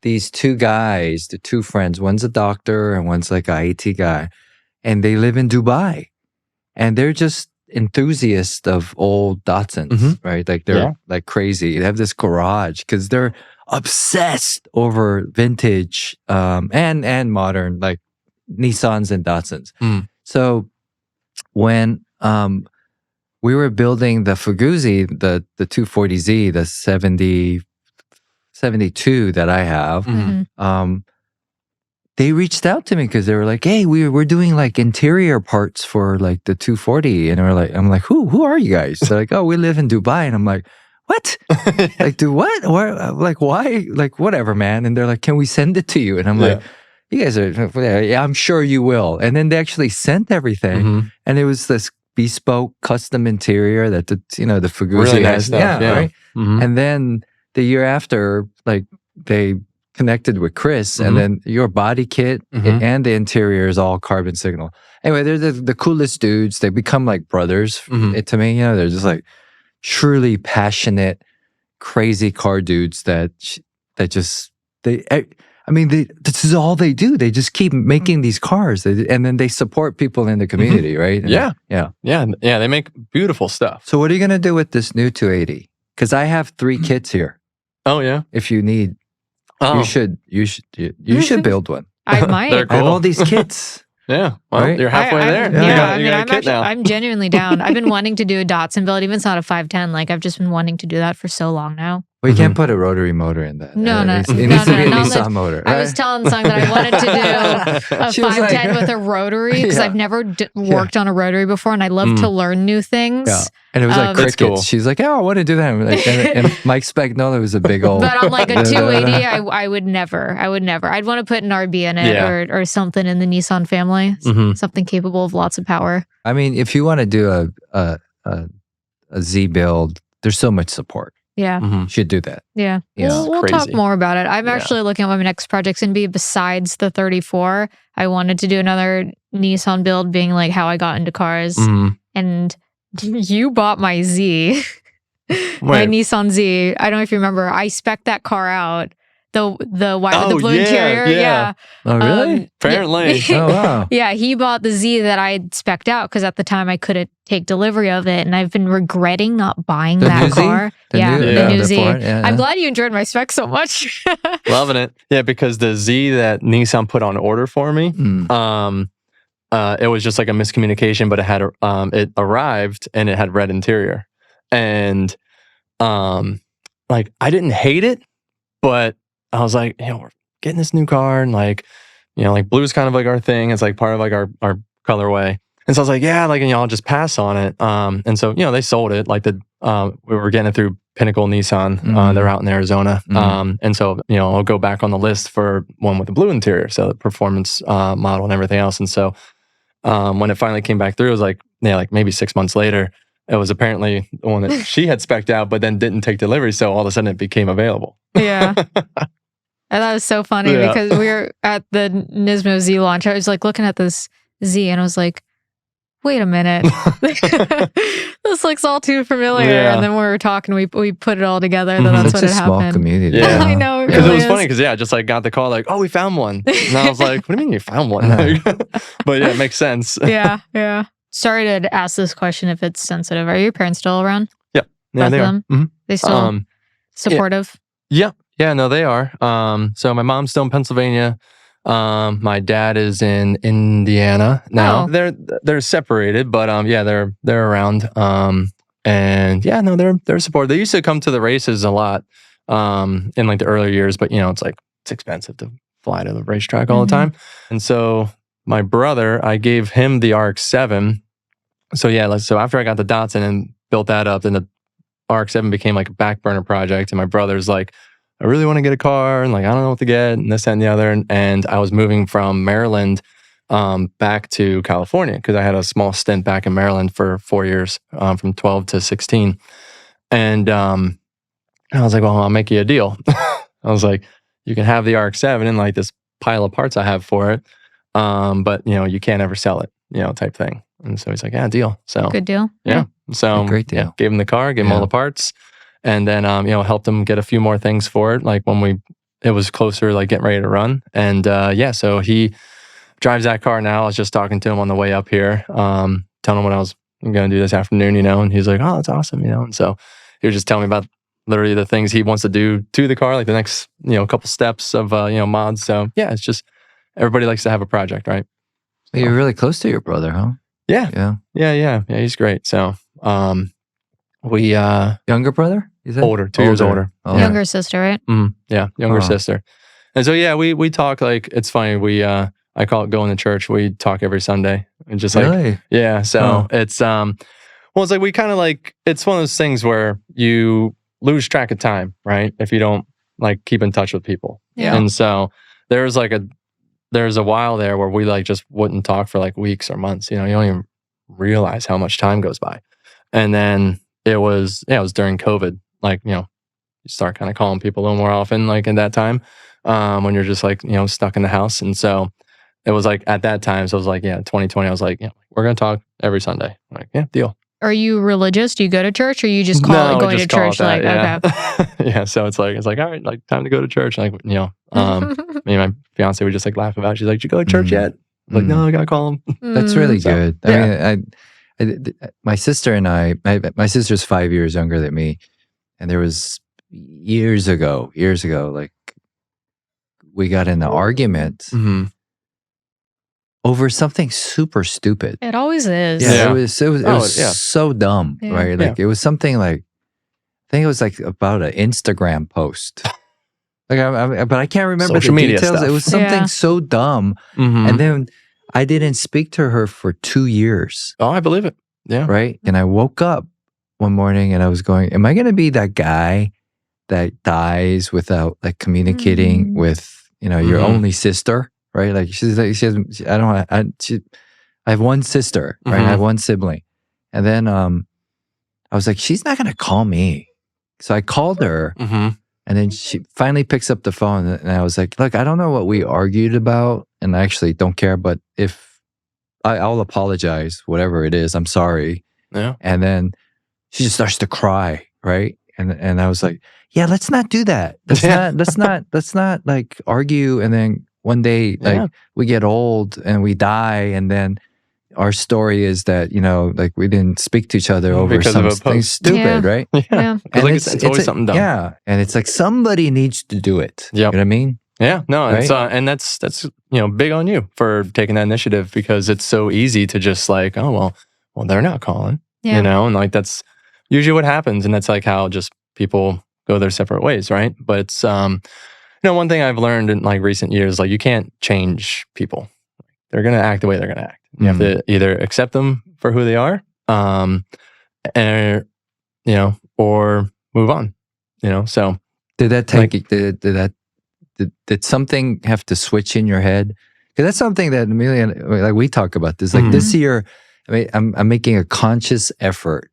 These two guys, the two friends, one's a doctor and one's like an IT guy. And they live in Dubai. And they're just enthusiasts of old Datsuns, right? Like they're like crazy. They have this garage because they're obsessed over vintage and modern, like Nissans and Datsuns. So when we were building the Fuguzi, the 240Z, the 72 that I have, they reached out to me because they were like, "Hey, we're doing like interior parts for like the 240," and I'm like, "Who are you guys?" They're like, "Oh, we live in Dubai," and I'm like, "What? Like, do what? Where? Like, why? Like, whatever, man." And they're like, "Can we send it to you?" And I'm like, "You guys are, yeah, I'm sure you will." And then they actually sent everything, and it was this bespoke custom interior that the Fuguzi
really
has.
Nice stuff.
Right? And then the year after, like they connected with Chris, and then your body kit and the interior is all carbon signal. Anyway, they're the coolest dudes. They become like brothers to me. They're just like truly passionate, crazy car dudes that just this is all they do. They just keep making these cars, and then they support people in the community, right?
Yeah. They make beautiful stuff.
So what are you gonna do with this new 280? Because I have 3 kits here.
Oh yeah.
If you need, you should build one.
I might.
They're cool.
I have all these kits.
Yeah, well,
right?
you're halfway there.
I'm genuinely down. I've been wanting to do a Datsun build, even if it's not a 510. Like I've just been wanting to do that for so long now.
Well, you can't put a rotary motor in that.
No.
It needs to be a Nissan motor. Right?
I was telling Sung that I wanted to do a 510 with a rotary because I've never worked on a rotary before, and I love to learn new things.
Yeah. And it was like crickets.
Cool.
She's like, "Oh, I want to do that." And Mike Spagnola was a big old.
But on like a 280, I would never. I'd want to put an RB in it or something in the Nissan family, something capable of lots of power.
I mean, if you want to do a Z build, there's so much support.
Yeah.
You should do that.
Yeah. We'll talk more about it. I'm actually looking at what my next project's going to be besides the 34. I wanted to do another Nissan build, being like how I got into cars. And you bought my Z, my Nissan Z. I don't know if you remember. I spec'd that car out. The white with the blue interior. Yeah.
Oh, really?
Apparently.
Oh, wow.
Yeah, he bought the Z that I had spec'd out because at the time I couldn't take delivery of it, and I've been regretting not buying that car. The new Z. I'm glad you enjoyed my spec so much.
Loving it. Yeah, because the Z that Nissan put on order for me, it was just like a miscommunication, but it had it arrived and it had red interior, and like I didn't hate it, but I was like, we're getting this new car, and like like blue is kind of like our thing. It's like part of like our colorway. And so I was like, yeah, like, and I'll just pass on it. And so, they sold it. Like we were getting it through Pinnacle Nissan. They're out in Arizona. And so, I'll go back on the list for one with the blue interior. So the performance model and everything else. And so when it finally came back through, it was like, like maybe 6 months later, it was apparently the one that she had spec'd out, but then didn't take delivery. So all of a sudden it became available.
Yeah. And that was so funny because we were at the Nismo Z launch. I was like looking at this Z and I was like, wait a minute. This looks all too familiar.
Yeah.
And then when we were talking, we put it all together. And then that's
It's
what
a
had
small
happened.
community.
Yeah.
I know.
Because
really
it was
is.
funny because, I just like got the call like, oh, we found one. And I was like, what do you mean you found one? But yeah, it makes sense.
Yeah. Sorry to ask this question if it's sensitive. Are your parents still around?
Yeah,
Both
they
of
are.
them?
Mhm.
They still supportive?
Yeah, no, they are. So my mom's still in Pennsylvania. My dad is in Indiana now.
Oh.
They're separated, but they're around. And yeah, no, they're supportive. They used to come to the races a lot in like the earlier years, but it's expensive to fly to the racetrack all the time. And so my brother, I gave him the RX-7. So so after I got the Datsun and built that up, then the RX-7 became like a back burner project. And my brother's like, I really want to get a car, and like I don't know what to get, and this, that, and the other. And I was moving from Maryland back to California because I had a small stint back in Maryland for 4 years, from 12 to 16. And I was like, well, I'll make you a deal. I was like, you can have the RX-7 and like this pile of parts I have for it, but you can't ever sell it, type thing. And so he's like, yeah, deal. So
Good deal.
yeah. So
Great deal.
Gave him the car, gave him all the parts, and then helped him get a few more things for it. Like when it was closer, like getting ready to run, and so he drives that car now. I was just talking to him on the way up here, telling him what I was going to do this afternoon, and he's like, oh, that's awesome, and so he was just telling me about literally the things he wants to do to the car, like the next couple steps of mods. So yeah, it's just everybody likes to have a project, right? So,
You're really close to your brother, huh?
Yeah. He's great. So we
younger brother? Is that
older, 2 years older.
Oh.
Younger sister, right?
Yeah, younger sister. And so we talk, like, it's funny. We I call it going to church. We talk every Sunday, and just like
Really?
So it's it's like we kind of like, it's one of those things where you lose track of time, right? If you don't like keep in touch with people.
Yeah.
And so there's a while there where we like just wouldn't talk for like weeks or months. You don't even realize how much time goes by. And then it was during COVID. Like, you start kind of calling people a little more often, like at that time, when you're just like, stuck in the house. And so it was like at that time, so it was like, 2020, I was like, we're going to talk every Sunday. I'm like, yeah, deal.
Are you religious? Do you go to church, or you just call it going to church?
That,
okay.
Yeah. So it's like, all right, like time to go to church. Like, me and my fiance would just like laugh about it. She's like, did you go to church yet? I'm like, no, I got to call him.
That's really good.
Yeah.
I mean, my sister and my sister's 5 years younger than me. And there was years ago, like we got in an argument over something super stupid.
It always is.
Yeah. It was so dumb,
Yeah.
right? Like it was something like, I think it was like about an Instagram post. Like, but I can't remember
Social
the
media
details.
stuff.
It was something so dumb. And then I didn't speak to her for 2 years.
Oh, I believe it. Yeah.
Right. And I woke up one morning and I was going, am I going to be that guy that dies without like communicating with, your only sister? Right. Like I have one sister, right? I have one sibling. And then I was like, she's not going to call me. So I called her and then she finally picks up the phone and I was like, look, I don't know what we argued about and I actually don't care, but if I'll apologize, whatever it is, I'm sorry.
Yeah.
And then she just starts to cry, right? And I was like, yeah, let's not do that. Let's not like argue and then one day like we get old and we die and then our story is that, like we didn't speak to each other over
because
something stupid, right?
Yeah.
And like it's always something dumb.
Yeah. And it's like somebody needs to do it.
Yep.
You know what I mean?
Yeah, no,
Right?
it's, and that's big on you for taking that initiative because it's so easy to just like, oh well they're not calling, and like that's usually what happens, and that's like how just people go their separate ways, right? But it's one thing I've learned in like recent years, like you can't change people. They're going to act the way they're going to act. You have to either accept them for who they are, and, or move on, so.
Did that take, did something have to switch in your head? Because that's something that Amelia, like we talk about this, like this year, I mean, I'm making a conscious effort,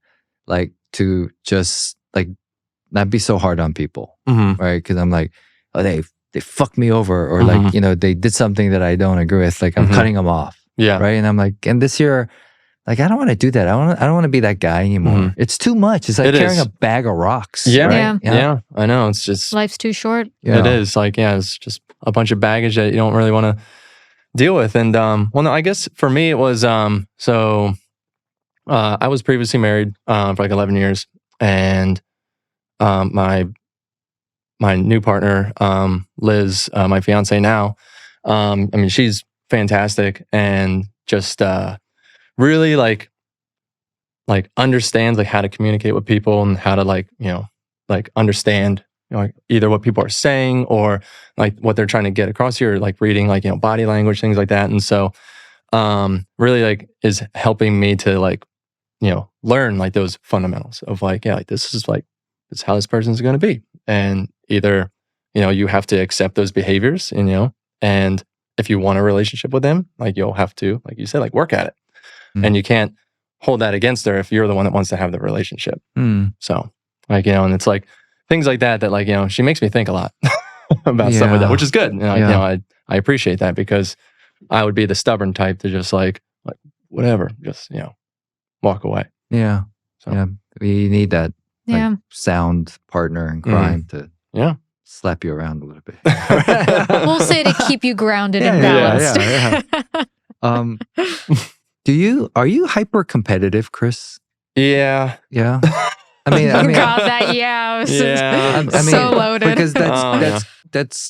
like to just like not be so hard on people, right? Because I'm like, oh, they fucked me over, or like, they did something that I don't agree with. Like I'm cutting them off.
Yeah.
Right. And I'm like, and this year, like, I don't want to do that. I don't want to be that guy anymore. It's too much. It's like carrying a bag of rocks.
Yeah.
Right?
Yeah. I know. It's just.
Life's too short.
It is. Like, it's just a bunch of baggage that you don't really want to deal with. And, well, no, I guess for me, it was, I was previously married for like 11 years. And my new partner, Liz, my fiance now, I mean, she's fantastic and just really like understands like how to communicate with people and how to like understand like either what people are saying or like what they're trying to get across here, like reading like body language, things like that. And so really like is helping me to like learn like those fundamentals of like like this is how this person's going to be, and either you have to accept those behaviors and if you want a relationship with them, like you'll have to, like you said, like work at it. And you can't hold that against her if you're the one that wants to have the relationship. So like, and it's like things like that like, she makes me think a lot about stuff like that, which is good. I appreciate that because I would be the stubborn type to just like whatever, just, walk away.
Yeah.
So.
Yeah. We need that sound partner in crime to slap you around a little bit.
We'll say to keep you grounded and balanced.
Are you hyper competitive, Chris?
Yeah.
Yeah. I mean,
God, that so loaded.
Because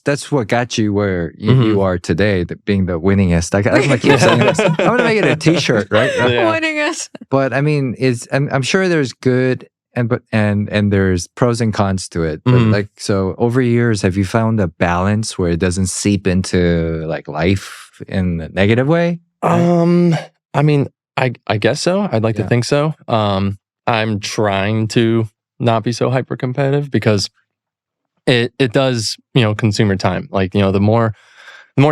that's what got you where you are today, being the winningest. I'm gonna keep saying this. I'm gonna make it a T-shirt, right?
Winningest.
But I mean, I'm sure there's good and there's pros and cons to it. But like, so over years, have you found a balance where it doesn't seep into like life in a negative way?
I mean, I guess so. I'd like to think so. I'm trying to not be so hyper competitive because it does, consume your time. Like, the more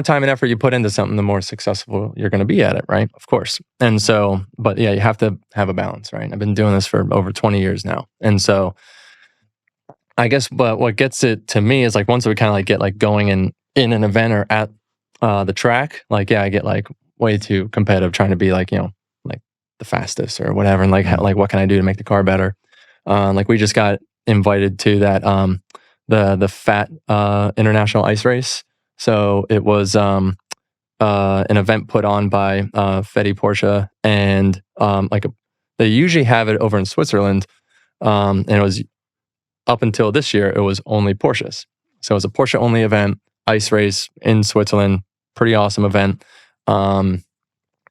time and effort you put into something, the more successful you're going to be at it, right? Of course. And so, but yeah, you have to have a balance, right? I've been doing this for over 20 years now. And so I guess, but what gets it to me is like, once we kind of like get like going in an event or at the track, like, I get like way too competitive trying to be like, like the fastest or whatever. And like, like what can I do to make the car better? Like we just got invited to that, the FAT International Ice Race. So it was an event put on by Fetty Porsche, and they usually have it over in Switzerland, and it was up until this year it was only Porsches. So it was a Porsche only event, ice race in Switzerland, pretty awesome event. And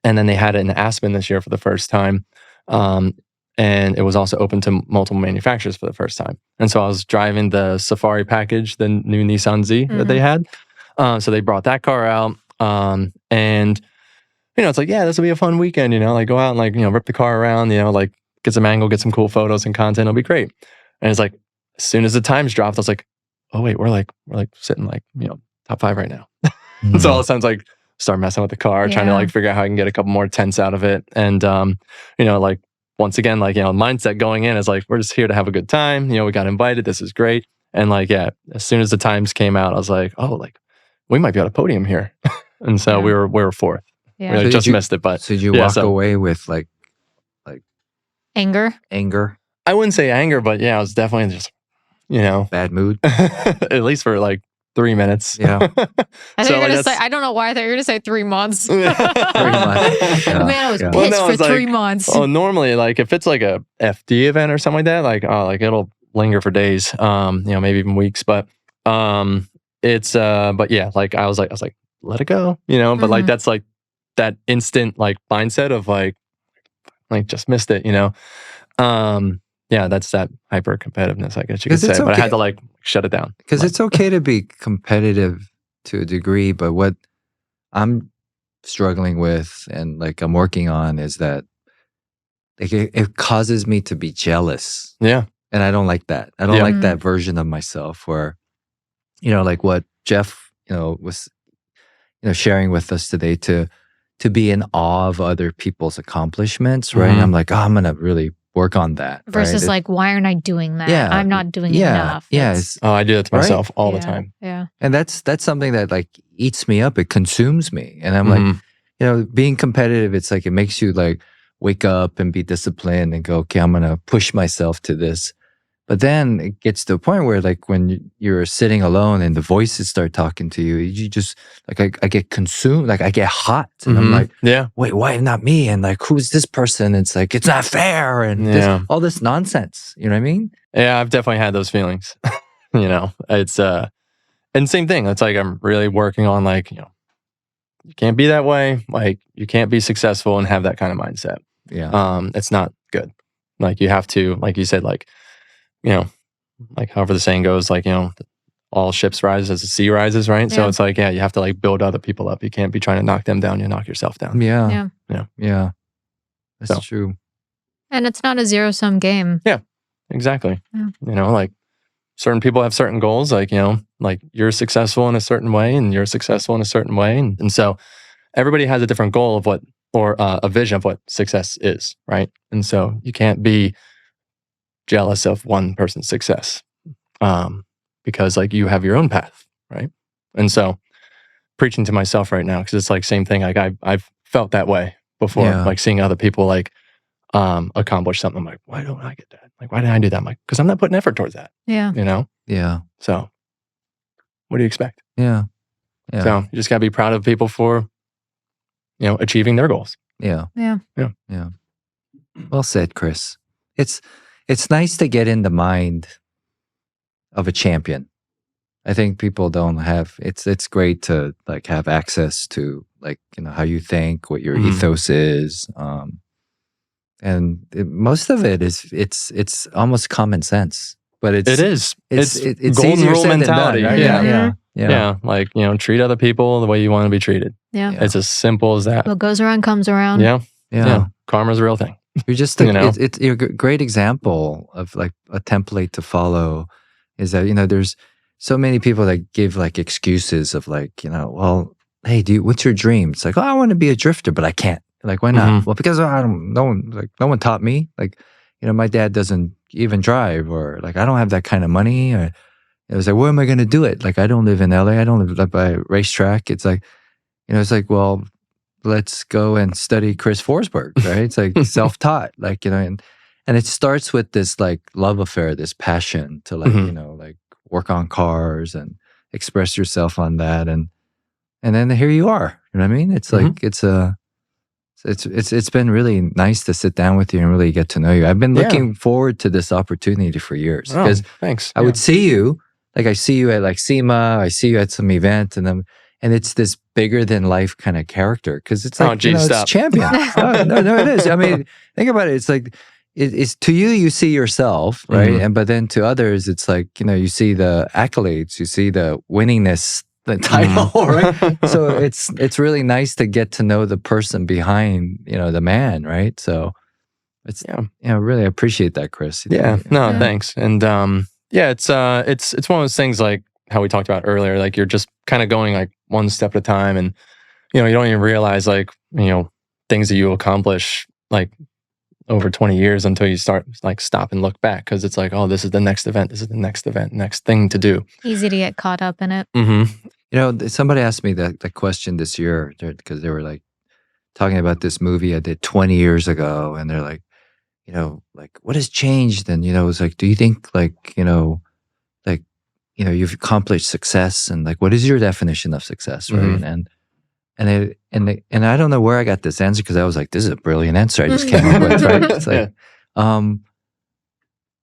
then they had it in Aspen this year for the first time, and it was also open to multiple manufacturers for the first time. And so I was driving the Safari package, the new Nissan Z that they had. So they brought that car out, and it's like, this will be a fun weekend, like go out and like, rip the car around, like get some angle, get some cool photos and content. It'll be great. And it's like, as soon as the times dropped, I was like, oh wait, we're like sitting like, top 5 right now. So all it sounds like start messing with the car, trying to like figure out how I can get a couple more tenths out of it. And, like once again, like, mindset going in is like, we're just here to have a good time. We got invited. This is great. And like, as soon as the times came out, I was like, oh, like we might be on a podium here. And so we were fourth.
Yeah.
We just missed it. But
so did you walk away with like
anger?
I wouldn't say anger, but I was definitely just,
bad mood.
At least for like 3 minutes.
Yeah.
I thought you were gonna say, I don't know why I thought you were gonna say 3 months.
3 months. Yeah.
Man, I was pissed for 3 months.
Oh, normally, like if it's like a FD event or something like that, like like it'll linger for days, maybe even weeks. But it's but like I was like, let it go, But like that's like that instant like mindset of like just missed it, yeah, that's that hyper-competitiveness, I guess you could
'Cause it's
say. But I
okay.
had to like shut it down.
Because
Like,
it's okay to be competitive to a degree, but what I'm struggling with and like I'm working on is that like it causes me to be jealous.
yeah,
And I don't like that. I don't
Yeah.
like that version of myself where, like what Jeff, was, sharing with us today to be in awe of other people's accomplishments, right? And
Mhm.
I'm like, I'm gonna really work on that.
Versus
right?
like, why aren't I doing that?
Yeah,
I'm not doing
yeah,
enough.
yeah.
It's-
oh, I do that to
Right?
myself all the
yeah,
time.
Yeah.
And that's something that like eats me up. It consumes me. And I'm like,
Mhm.
being competitive, it's like it makes you like wake up and be disciplined and go, okay, I'm gonna push myself to this. But then it gets to a point where like when you're sitting alone and the voices start talking to you, you just like I get consumed, like I get hot. And I'm
Mhm.
like,
yeah,
wait, why not me? And like, who's this person? It's like, it's not fair. And
Yeah.
all this nonsense. You know what I mean?
yeah, I've definitely had those feelings. It's and same thing. It's like I'm really working on like you can't be that way. Like you can't be successful and have that kind of mindset.
Yeah.
It's not good. Like you have to, like you said, like like however the saying goes, like all ships rise as the sea rises, right? So
Yeah.
it's like you have to like build other people up. You can't be trying to knock them down. You knock yourself down.
Yeah.
Yeah.
Yeah. That's
So.
true.
And it's not a zero-sum game.
Exactly.
Yeah.
Like certain people have certain goals. Like like you're successful in a certain way, and you're successful in a certain way, and so everybody has a different goal of what or a vision of what success is, right? And so you can't be jealous of one person's success because like you have your own path, right? And so preaching to myself right now because it's like same thing. Like I've felt that way before,
Yeah.
like seeing other people like accomplish something. I'm like, why don't I get that? Like, why didn't I do that? I'm like, because I'm not putting effort towards that.
Yeah.
Yeah.
So what do you expect?
Yeah. Yeah.
So you just gotta be proud of people for achieving their goals.
Yeah.
Yeah.
Yeah. Well said, Chris. It's nice to get in the mind of a champion. I think people don't have it's great to like have access to like how you think, what your
Mhm.
ethos is, and most of it is it's almost common sense, but
It is. It's golden
easier
rule
said than
mentality.
done, right?
Yeah.
Yeah.
Like treat other people the way you want to be treated.
Yeah.
Yeah.
It's as simple as that.
What goes around comes around.
Yeah. Karma's a real thing.
You're just you're a great example of like a template to follow. Is that there's so many people that give like excuses of like well, hey, what's your dream? It's like, oh, I want to be a drifter, but I can't. Like, why not?
Mhm.
Well, because no one taught me. Like, my dad doesn't even drive, or like I don't have that kind of money. Or it was like, where am I going to do it? Like, I don't live in LA. I don't live by a racetrack. It's like, it's like, well, let's go and study Chris Forsberg, right? It's like self-taught, like, and it starts with this like love affair, this passion to like,
Mhm.
like work on cars and express yourself on that. And then here you are, you know what I mean? It's like, it's been really nice to sit down with you and really get to know you. I've been looking forward to this opportunity for years because
thanks.
I would see you, like I see you at like SEMA, I see you at some event, and it's this bigger than life kind of character because it's like
geez,
it's
stop.
champion. No, it is. I mean, think about it. It's like it's to you see yourself, right?
Mhm.
And but then to others, it's like you see the accolades, you see the winningness, the title, right? So it's really nice to get to know the person behind the man, right? So it's really appreciate that, Chris.
Yeah. No,
Yeah.
thanks. And it's one of those things like how we talked about earlier. Like you're just kind of going like one step at a time, and you don't even realize like things that you accomplish like over 20 years until you start like stop and look back because it's like, oh, this is the next event, this is the next event, next thing to do.
Easy to get caught up in it.
Mm-hmm.
Somebody asked me that question this year because they were like talking about this movie I did 20 years ago, and they're like, like what has changed? And it's like, do you think like you've accomplished success, and like what is your definition of success, right?
Mhm.
And I don't know where I got this answer because I was like, this is a brilliant answer I just came up with, right? It's like,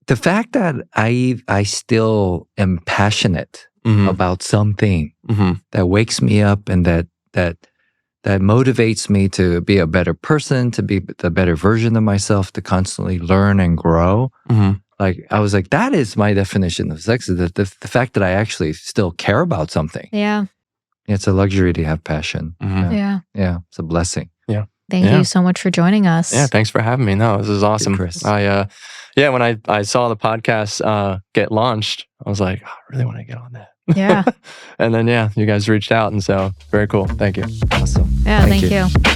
the fact that I still am passionate
Mhm.
about something
Mhm.
that wakes me up and that that motivates me to be a better person, to be the better version of myself, to constantly learn and grow. Like I was like, that is my definition of sex, is the fact that I actually still care about something.
Yeah.
It's a luxury to have passion.
Yeah.
Yeah, it's a blessing.
Yeah.
Thank you so much for joining us.
Yeah, thanks for having me. No, this is awesome.
Chris.
When I saw the podcast get launched, I was like, I really want to get on that.
Yeah.
And then, you guys reached out. And so very cool. Thank you.
Awesome.
Yeah, thank you.